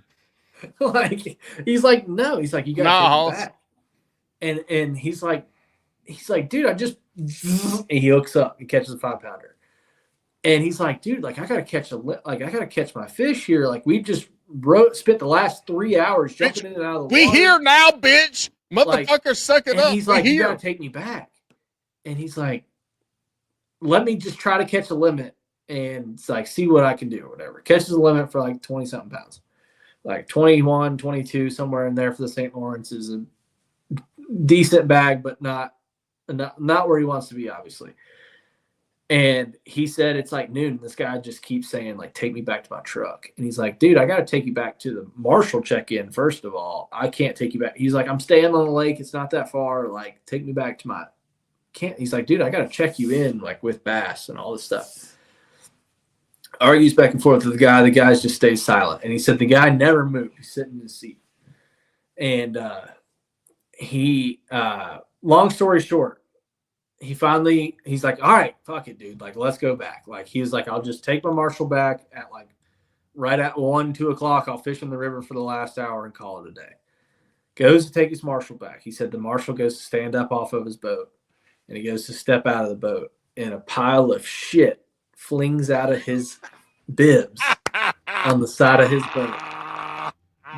Like, he's like, no. He's like, you got to take me back. And he's like, dude, I just, and he hooks up and catches a 5-pounder. And he's like, dude, like, I got to catch my fish here. Like, we just spent the last 3 hours jumping in and out of the water. We here now, bitch. Motherfucker, suck it up. And he's like, you got to take me back. And he's like, let me just try to catch a limit and it's like, see what I can do or whatever. Catches a limit for like 20 something pounds, like 21, 22, somewhere in there for the St. Lawrence is a decent bag, but not where he wants to be, obviously. And he said, it's like noon. This guy just keeps saying like, take me back to my truck. And he's like, dude, I got to take you back to the marshal check-in. First of all, I can't take you back. He's like, I'm staying on the lake. It's not that far. Like, take me back to my he's like, dude, I gotta check you in like with bass and all this stuff. Argues back and forth with the guy. The guy just stays silent. And he said the guy never moved. He's sitting in his seat. And long story short, he's like, all right, fuck it, dude. Like, let's go back. Like, he was like, I'll just take my marshal back at like right at 1, 2 o'clock. I'll fish in the river for the last hour and call it a day. Goes to take his marshal back. He said the marshal goes to stand up off of his boat. And he goes to step out of the boat, and a pile of shit flings out of his bibs on the side of his boat,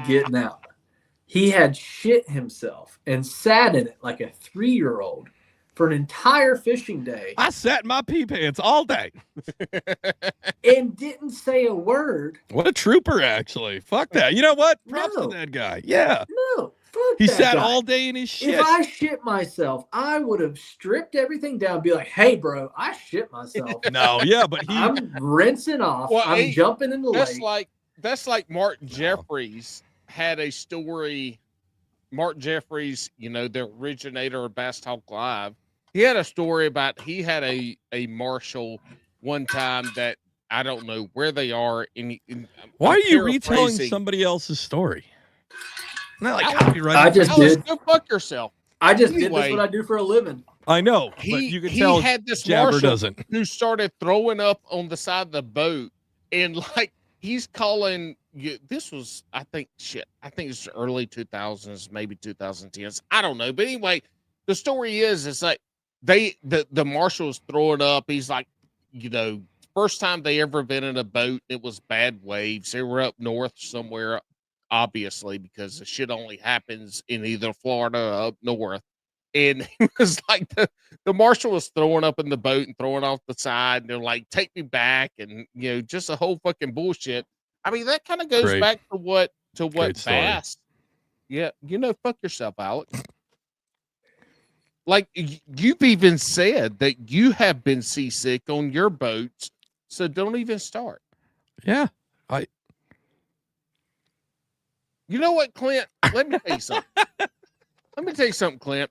getting out. He had shit himself and sat in it like a 3-year-old for an entire fishing day. I sat in my pee pants all day. And didn't say a word. What a trooper, actually. Fuck that. You know what? Props to that guy. Yeah. No. Fuck he that sat guy. all day in his shit. If I shit myself, I would have stripped everything down and be like, hey, bro, I shit myself. No, yeah, but I'm rinsing off. Well, I'm jumping in the lake. That's like Martin Jeffries had a story. Martin Jeffries, the originator of Bass Talk Live. He had a story about he had a marshal one time that I don't know where they are. Why are you retelling somebody else's story? Not like copyright. I just did. Go fuck yourself. I just did this what I do for a living. I know, but you can tell had this Jabber doesn't. Who started throwing up on the side of the boat, and like he's calling. This was, I think it's early 2000s, maybe 2010s. I don't know, but anyway, the story is it's like the marshal's throwing up. He's like, first time they ever been in a boat, it was bad waves. They were up north somewhere. Obviously, because the shit only happens in either Florida or up north. And he was like, the marshal was throwing up in the boat and throwing off the side. And they're like, take me back. And, just a whole fucking bullshit. I mean, that kind of goes back to what bass. Yeah. Fuck yourself, Alex. Like, you've even said that you have been seasick on your boats. So don't even start. Yeah. You know what, Clint? Let me tell you something. Clint.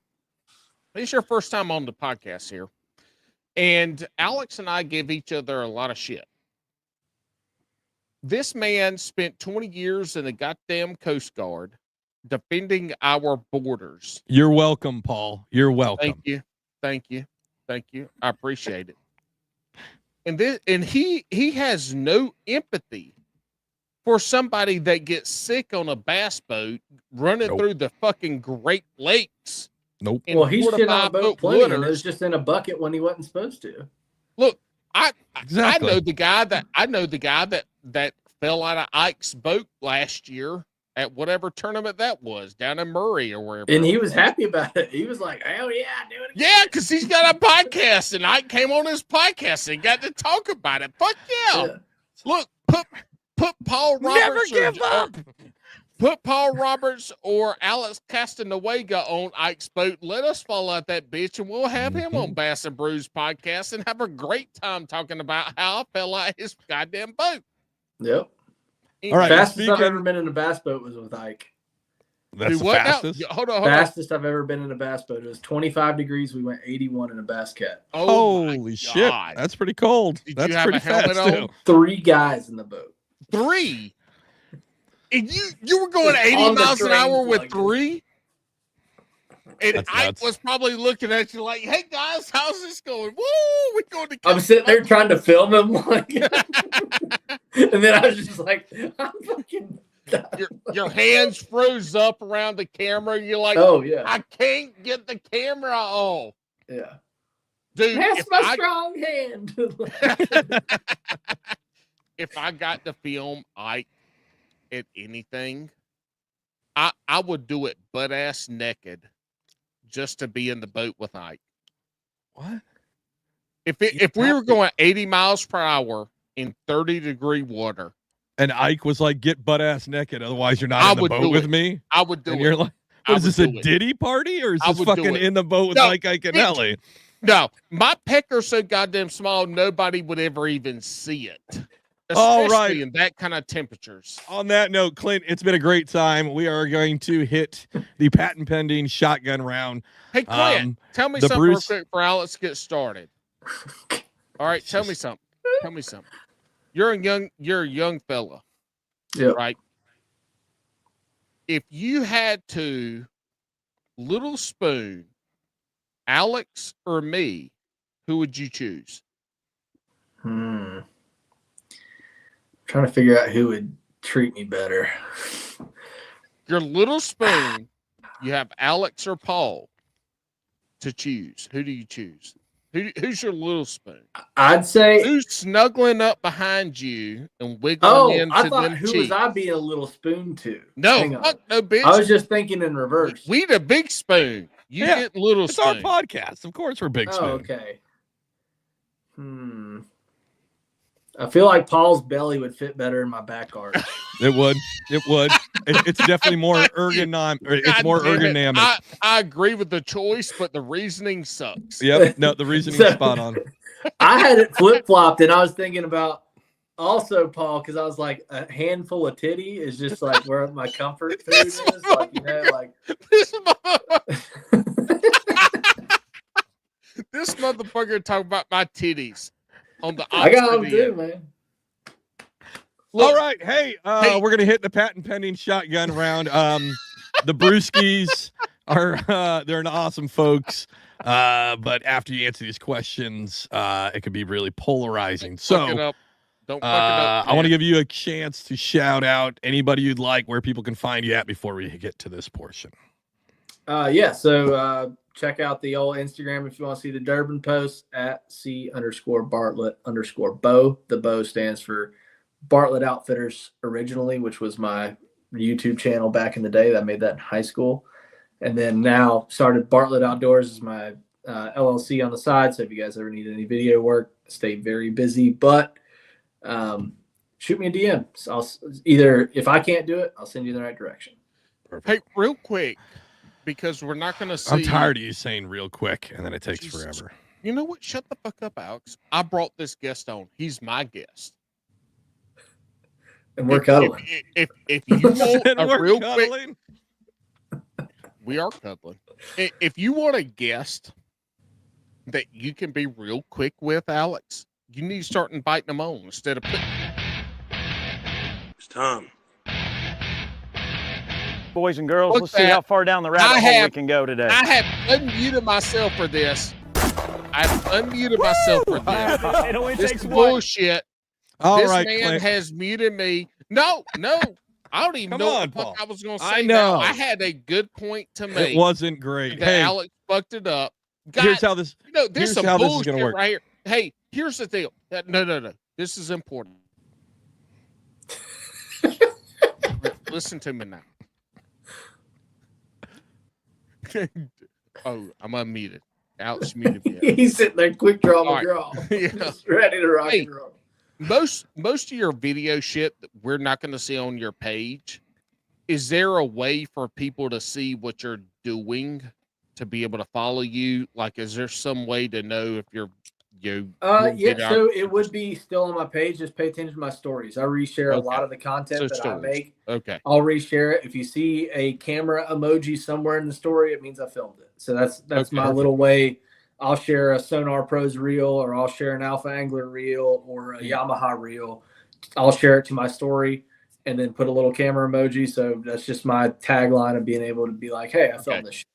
It's your first time on the podcast here. And Alex and I give each other a lot of shit. This man spent 20 years in the goddamn Coast Guard defending our borders. You're welcome, Paul. You're welcome. Thank you. I appreciate it. and he has no empathy for somebody that gets sick on a bass boat running through the fucking Great Lakes. Nope. Well, he shit on a boat plenty, and it waters. was just in a bucket when he wasn't supposed to. Look, I Exactly. know the guy that fell out of Ike's boat last year at whatever tournament that was down in Murray or wherever. And he was happy about it. He was like, "Hell yeah, do it again." Yeah, because he's got a podcast, and Ike came on his podcast and got to talk about it. Fuck yeah! Look, put Paul Roberts. Never give up. Put Paul Roberts or Alex Castanuega on Ike's boat. Let us fall out that bitch, and we'll have him on Bass and Brews podcast and have a great time talking about how I fell out his goddamn boat. Yep. All right. Fastest I've ever been in a bass boat was with Ike. That's the fastest. Hold on. Fastest I've ever been in a bass boat. It was 25 degrees. We went 81 in a bass cat. Oh, holy shit! That's pretty cold. Did That's pretty fast too. 3 guys in the boat. 3. And you were going 80 miles an hour with 3? And Ike was probably looking at you like, "Hey guys, how's this going? Woo, we're going to." I'm sitting there trying to film him, like, and then I was just like, "I'm fucking." Your hands froze up around the camera. You're like, "Oh yeah, I can't get the camera on." Yeah, dude, that's my strong hand. If I got to film Ike at anything, I would do it butt ass naked just to be in the boat with Ike. What? If we were going 80 miles per hour in 30-degree water, and Ike was like, "Get butt ass naked, otherwise you're not in the boat with me." I would do it. And you're like, "What is this, a Diddy party, or is this fucking in the boat with Ike and Ellie?" No, my pecker's so goddamn small, nobody would ever even see it. All right. In that kind of temperatures. On that note, Clint, it's been a great time. We are going to hit the patent pending shotgun round. Hey, Clint, tell me something real quick before Alex gets started. All right, tell me something. Tell me something. You're a young fella. Yeah. Right. If you had to little spoon Alex or me, who would you choose? Trying to figure out who would treat me better. Your little spoon, you have Alex or Paul to choose. Who do you choose? Who's your little spoon? I'd say who's snuggling up behind you and wiggling into I thought them who cheeks? was I being a little spoon to? No, fuck no, bitch. I was just thinking in reverse. We the big spoon. You get little spoon. It's our podcast. Of course we're big spoon. Oh, okay. I feel like Paul's belly would fit better in my back arch. It would. It's definitely more ergonomic. It's more ergonomic. I agree with the choice, but the reasoning sucks. Yep. No, the reasoning is spot on. I had it flip-flopped, and I was thinking about also Paul, because I was like, a handful of titty is just like where my comfort food is. Like, you know, like this motherfucker talking about my titties. On the I got them too, man. Look, all right, hey, we're gonna hit the patent pending shotgun round. The Brewskis are they're an awesome folks, but after you answer these questions, it could be really polarizing. So, don't fuck it up. I want to give you a chance to shout out anybody you'd like, where people can find you at before we get to this portion. So check out the old Instagram if you want to see the Durban posts at C_Bartlett_Bow. The Bow stands for Bartlett Outfitters originally, which was my YouTube channel back in the day. I made that in high school. And then now started Bartlett Outdoors as my LLC on the side. So if you guys ever need any video work, stay very busy. But shoot me a DM. So I'll either, if I can't do it, I'll send you in the right direction. Perfect. Hey, real quick, because we're not going to see. I'm tired of you saying real quick, and then it takes forever. You know what? Shut the fuck up, Alex. I brought this guest on. He's my guest. And we're cuddling. If you want a real quick, we are cuddling. If you want a guest that you can be real quick with, Alex, you need to start inviting them on instead of putting. It's time. Boys and girls, let's see how far down the rabbit hole we can go today. I have unmuted myself for this. I've unmuted myself for this. It only This takes is one. bullshit. All This right, man Clint. has muted me. No. I don't even Come know on, what the fuck Paul. I was going to I say now. know. I had a good point to make. It wasn't great. That Hey, Alex fucked it up. God, here's how this. there's here's some how this is bullshit gonna work. right here. Hey, here's the deal. No. This is important. Listen to me now. Oh, I'm unmuted. Alex muted me. He's sitting there, quick draw All right. McGraw, Yeah. just ready to rock Hey. and roll. Most of your video shit that we're not going to see on your page. Is there a way for people to see what you're doing to be able to follow you? Like, is there some way to know if you're Yeah, so it would be still on my page. Just pay attention to my stories. I reshare a lot of the content that I make. Okay. I'll reshare it. If you see a camera emoji somewhere in the story, it means I filmed it. So that's Okay. my little way. I'll share a Sonar Pros reel, or I'll share an Alpha Angler reel, or a Yamaha reel. I'll share it to my story and then put a little camera emoji. So that's just my tagline of being able to be like, hey, I filmed this shit.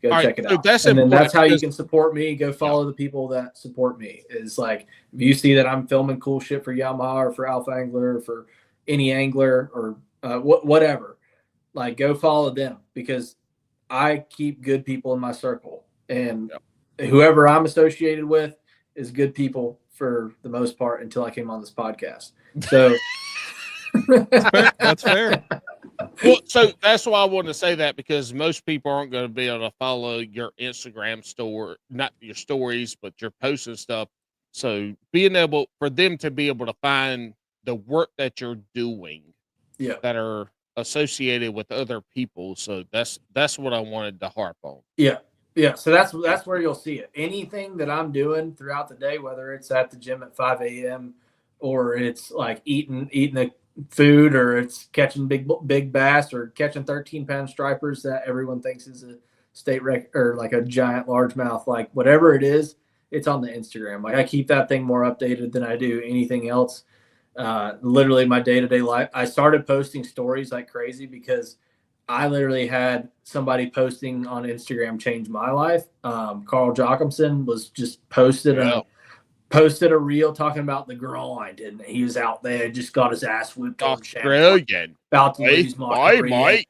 Go check it out. And then that's how you can support me. Go follow the people that support me. Is like, if you see that I'm filming cool shit for Yamaha or for Alpha Angler or for any angler or whatever, like, go follow them, because I keep good people in my circle, and whoever I'm associated with is good people for the most part until I came on this podcast. So That's fair. Well, so that's why I wanted to say that, because most people aren't going to be able to follow your Instagram store, not your stories, but your posts and stuff. So being able for them to be able to find the work that you're doing, that are associated with other people. So that's what I wanted to harp on. Yeah. So that's where you'll see it. Anything that I'm doing throughout the day, whether it's at the gym at 5 a.m. or it's like eating the food, or it's catching big bass, or catching 13-pound stripers that everyone thinks is a state record, or like a giant largemouth, like whatever it is, it's on the Instagram. Like, I keep that thing more updated than I do anything else. Literally my day-to-day life. I started posting stories like crazy because I literally had somebody posting on Instagram change my life. Carl Jocumson was just posted a reel talking about the grind, and he was out there, just got his ass whipped on Australian, about to lose my career. mate.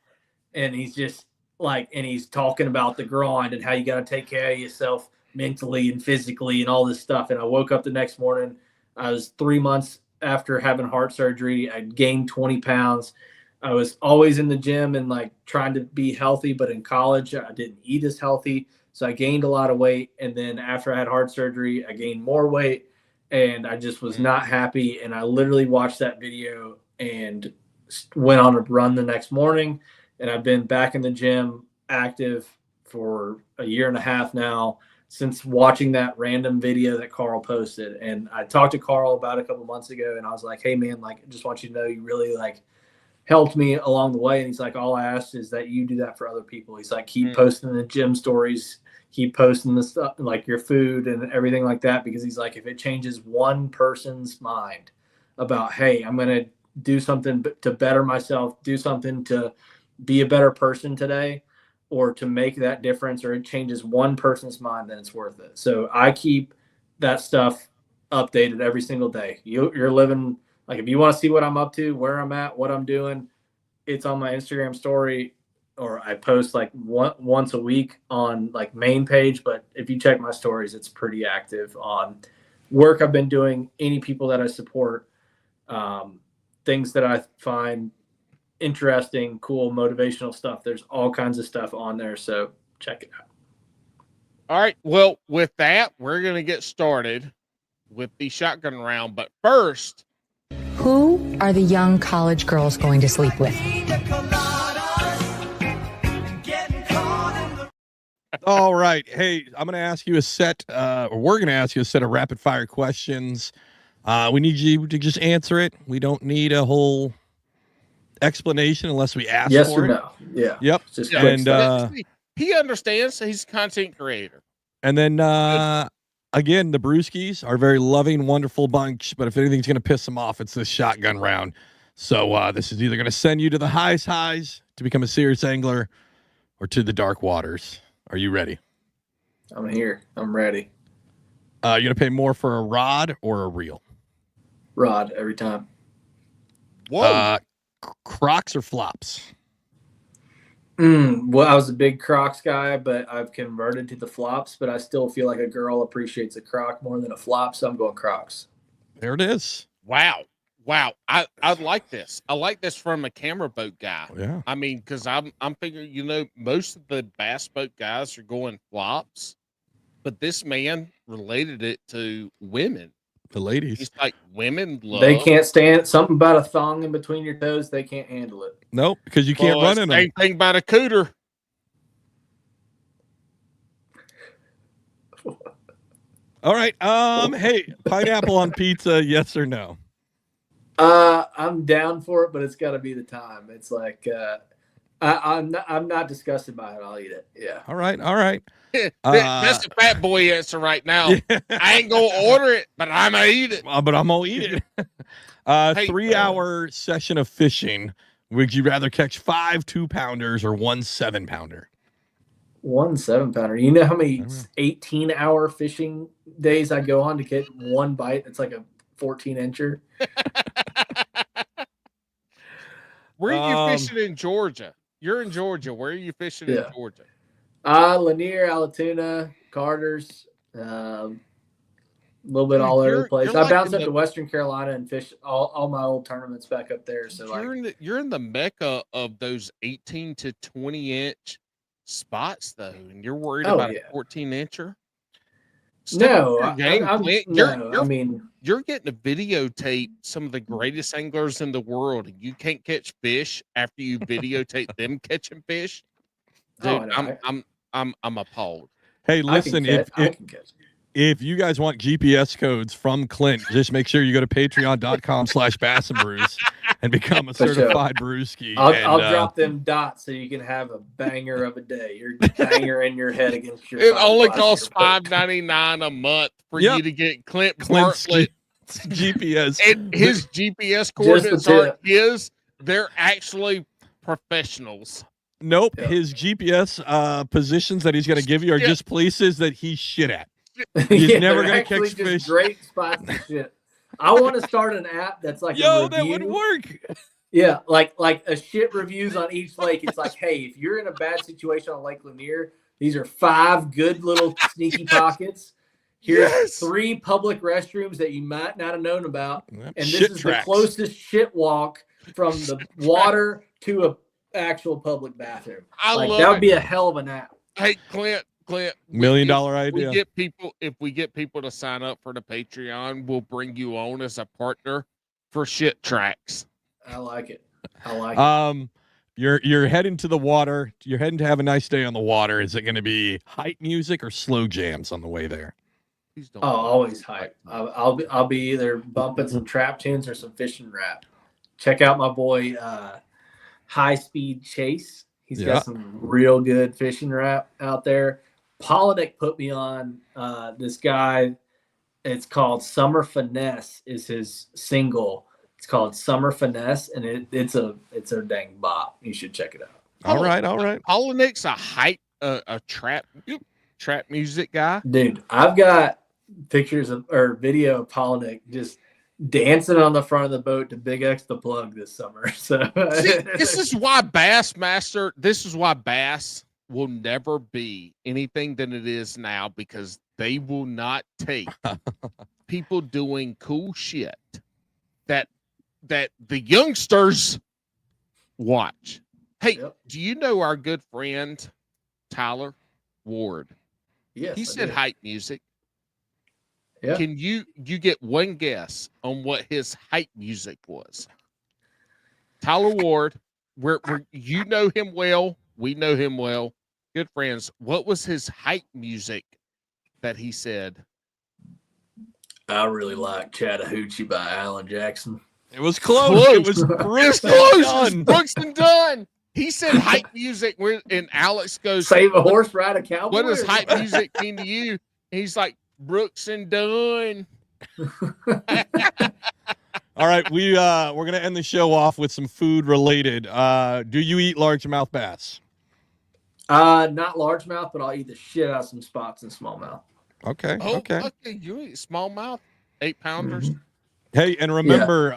And he's just like, and he's talking about the grind and how you got to take care of yourself mentally and physically and all this stuff. And I woke up the next morning. I was 3 months after having heart surgery. I gained 20 pounds. I was always in the gym and like trying to be healthy, but in college I didn't eat as healthy. So I gained a lot of weight. And then after I had heart surgery, I gained more weight, and I just was not happy. And I literally watched that video and went on a run the next morning. And I've been back in the gym active for a year and a half now, since watching that random video that Carl posted. And I talked to Carl about a couple months ago, and I was like, hey man, like, I just want you to know you really like helped me along the way. And he's like, all I ask is that you do that for other people. He's like, keep posting the gym stories, keep posting the stuff, like your food and everything like that. Because he's like, if it changes one person's mind about, hey, I'm going to do something to better myself, do something to be a better person today, or to make that difference, or it changes one person's mind, then it's worth it. So I keep that stuff updated every single day. You're living, like, if you want to see what I'm up to, where I'm at, what I'm doing, it's on my Instagram story, or I post like once a week on like main page. But if you check my stories, it's pretty active on work I've been doing, any people that I support, things that I find interesting, cool, motivational stuff. There's all kinds of stuff on there. So check it out. All right. Well, with that, we're going to get started with the shotgun round. But first, who are the young college girls going to sleep with? All right. Hey, I'm going to ask you a set, or we're going to ask you a set of rapid fire questions. We need you to just answer it. We don't need a whole explanation unless we ask yes for or it. no. Yeah. Yep. Just And he understands, he's a content creator. And then again, the Brewskis are a very loving, wonderful bunch, but if anything's going to piss them off, it's this shotgun round. So this is either going to send you to the highs to become a serious angler, or to the dark waters. Are you ready? I'm here. I'm ready. You're gonna pay more for a rod or a reel? Rod every time. Whoa. Crocs or flops? Well, I was a big Crocs guy, but I've converted to the flops. But I still feel like a girl appreciates a Croc more than a flop, so I'm going Crocs. There it is. Wow. I like this. I like this from a camera boat guy. Yeah. I mean, because I'm figuring, most of the bass boat guys are going flops, but this man related it to women. The ladies. He's like, women love. They can't stand something about a thong in between your toes. They can't handle it. Nope, because you can't run in them. Same thing about a cooter. All right. Hey, pineapple on pizza, yes or no? I'm down for it, but it's got to be the time. It's like I'm not disgusted by it. I'll eat it. Yeah. All right. That's the fat boy answer right now. Yeah. I ain't gonna order it, but I'm gonna eat it. But I'm gonna eat it. Hey, 3-hour session of fishing. Would you rather catch 5 2-pounders or 1 7-pounder? 1 7-pounder. You know how many 18-hour fishing days I go on to get one bite? It's like a 14-incher. Where are you fishing in Georgia? You're in Georgia. Where are you fishing in Georgia? Lanier, Alatoona, Carter's, a little bit all over the place. I bounced up to Western Carolina and fished all my old tournaments back up there. So you're in the mecca of those 18 to 20-inch spots, though, and you're worried about a 14-incher. No, you're getting to videotape some of the greatest anglers in the world, and you can't catch fish after you videotape them catching fish. Dude, I'm appalled. Hey, listen, if you guys want GPS codes from Clint, just make sure you go to patreon.com/bassandbrews and become a certified brewski. I'll drop them dots so you can have a banger of a day. Your banger in your head against your. It only costs $5.99 a month for you to get Clint Bartlett GPS. And his GPS coordinates aren't his; they're actually professionals. Nope, his GPS positions that he's going to give you are just places that he's shit at. He's never going to catch fish. Great spots to shit. I want to start an app that's like a review. That would work. Yeah, like a shit reviews on each lake. It's like, hey, if you're in a bad situation on Lake Lanier, these are 5 good little sneaky pockets. Here's 3 public restrooms that you might not have known about, and this is the closest shit walk from the water to a actual public bathroom. That would be a hell of an app. Hey, Clint, $1 million idea. If we get people to sign up for the Patreon, we'll bring you on as a partner for shit tracks. I like it. You're heading to the water. You're heading to have a nice day on the water. Is it going to be hype music or slow jams on the way there? Always hype. I'll be either bumping some trap tunes or some fishing rap. Check out my boy High Speed Chase. He's got some real good fishing rap out there. Polinick put me on this guy. It's called Summer Finesse is his single. It's called Summer Finesse, and it's a dang bop. You should check it out. All right. Polinick's a trap music guy. Dude, I've got pictures or video of Polinick just dancing on the front of the boat to Big X the Plug this summer. So this is why Bass will never be anything than it is now, because they will not take people doing cool shit that the youngsters watch. Hey, do you know our good friend Tyler Ward? Yes, he said hype music. Yeah. Can you get one guess on what his hype music was? Tyler Ward, you know him well. We know him well. Good friends. What was his hype music that he said? I really like Chattahoochee by Alan Jackson. It was close. It was close. Brooks and Dunn. He said hype music, and Alex goes, "Save a horse, ride a cowboy." What does hype music mean to you? And he's like, Brooks and Dunn. All right, we're gonna end the show off with some food related. Do you eat largemouth bass? Not largemouth, but I'll eat the shit out of some spots and smallmouth. Okay. Oh, Okay. You eat smallmouth 8-pounders. Hey, and remember,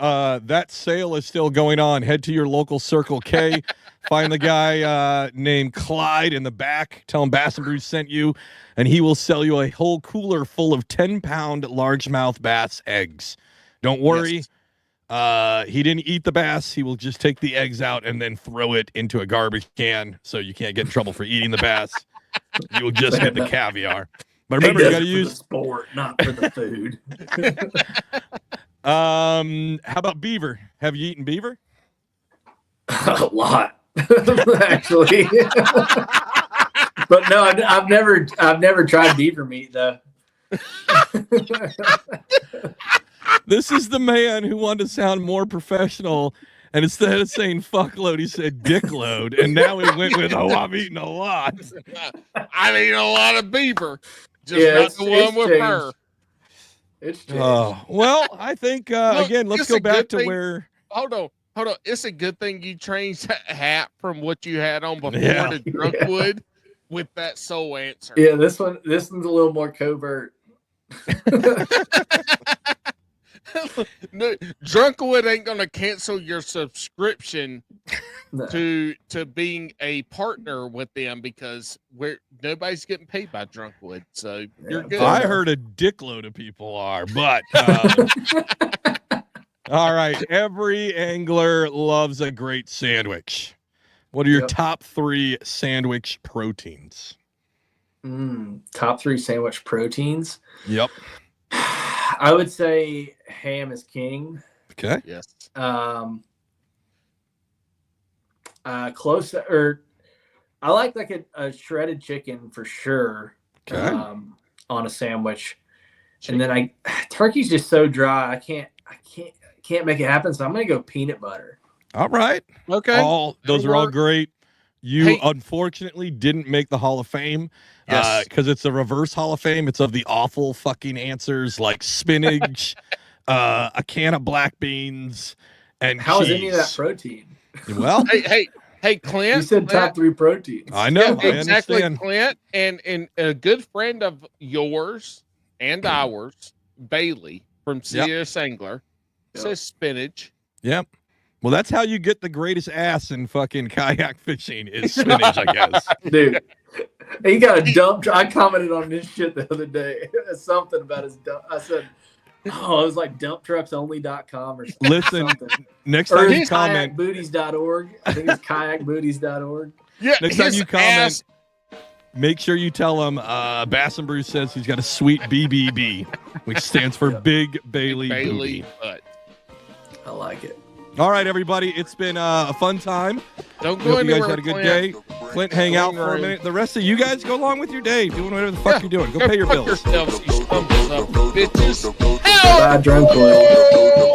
that sale is still going on. Head to your local Circle K. Find the guy named Clyde in the back. Tell him Bass and Bruce sent you, and he will sell you a whole cooler full of 10-pound largemouth bass eggs. Don't worry. Yes. He didn't eat the bass. He will just take the eggs out and then throw it into a garbage can so you can't get in trouble for eating the bass. You will just get the caviar. But remember, you got to use the sport, not for the food. How about beaver? Have you eaten beaver? A lot, actually. But no, I've never tried beaver meat though. This is the man who wanted to sound more professional, and instead of saying fuckload, he said dickload, and now he went with, oh, I've eaten a lot. I've eaten a lot of beaver, just not the one with changed. her. It's changed. Well, I think, Look, again, let's it's go a back good to thing- where... Hold on. It's a good thing you changed that hat from what you had on before Yeah. to Drunkwood with that soul answer. Yeah, this one's a little more covert. No, Drunkwood ain't gonna cancel your subscription No. to being a partner with them because nobody's getting paid by Drunkwood, so you're good. I heard a dickload of people are, but... all right, every angler loves a great sandwich. What are your Yep. top 3 sandwich proteins? Top 3 sandwich proteins. Yep. I would say ham is king. Okay. Yes. Close or I like a shredded chicken for sure. Okay. On a sandwich, and then turkey's just so dry. I can't make it happen. So I'm gonna go peanut butter. All right. Okay. Those That'll are all work. great. You Hey. unfortunately didn't make the Hall of Fame Yes. because it's a reverse Hall of Fame. It's of the awful fucking answers like spinach, a can of black beans, and How is cheese. any of that protein? Well, Hey, Clint. You said top 3 proteins. I know. Yeah, I exactly, understand. Clint, and a good friend of yours and ours, Bailey from CS Angler, says spinach. Yep. Well, that's how you get the greatest ass in fucking kayak fishing is spinach, I guess. Dude, he got a dump. I commented on this shit the other day. Something about his dump. I said, oh, it was like dumptrucksonly.com or something. Listen, next Or time you it's comment, kayakbooties.org. I think it's kayakbooties.org. Yeah, next time his you comment, ass- make sure you tell him Bass and Bruce says he's got a sweet BBB, which stands for Big Bailey Bailey, Booty. but I like it. All right, everybody. It's been a fun time. don't We go hope you guys anywhere. had a good Clint. day. Clint, hang out for a Room. minute. The rest of you guys go along with your day, doing whatever the fuck you're doing. Go pay your fuck bills. yourselves, you stumbles up bitches. Bye, drunk oil.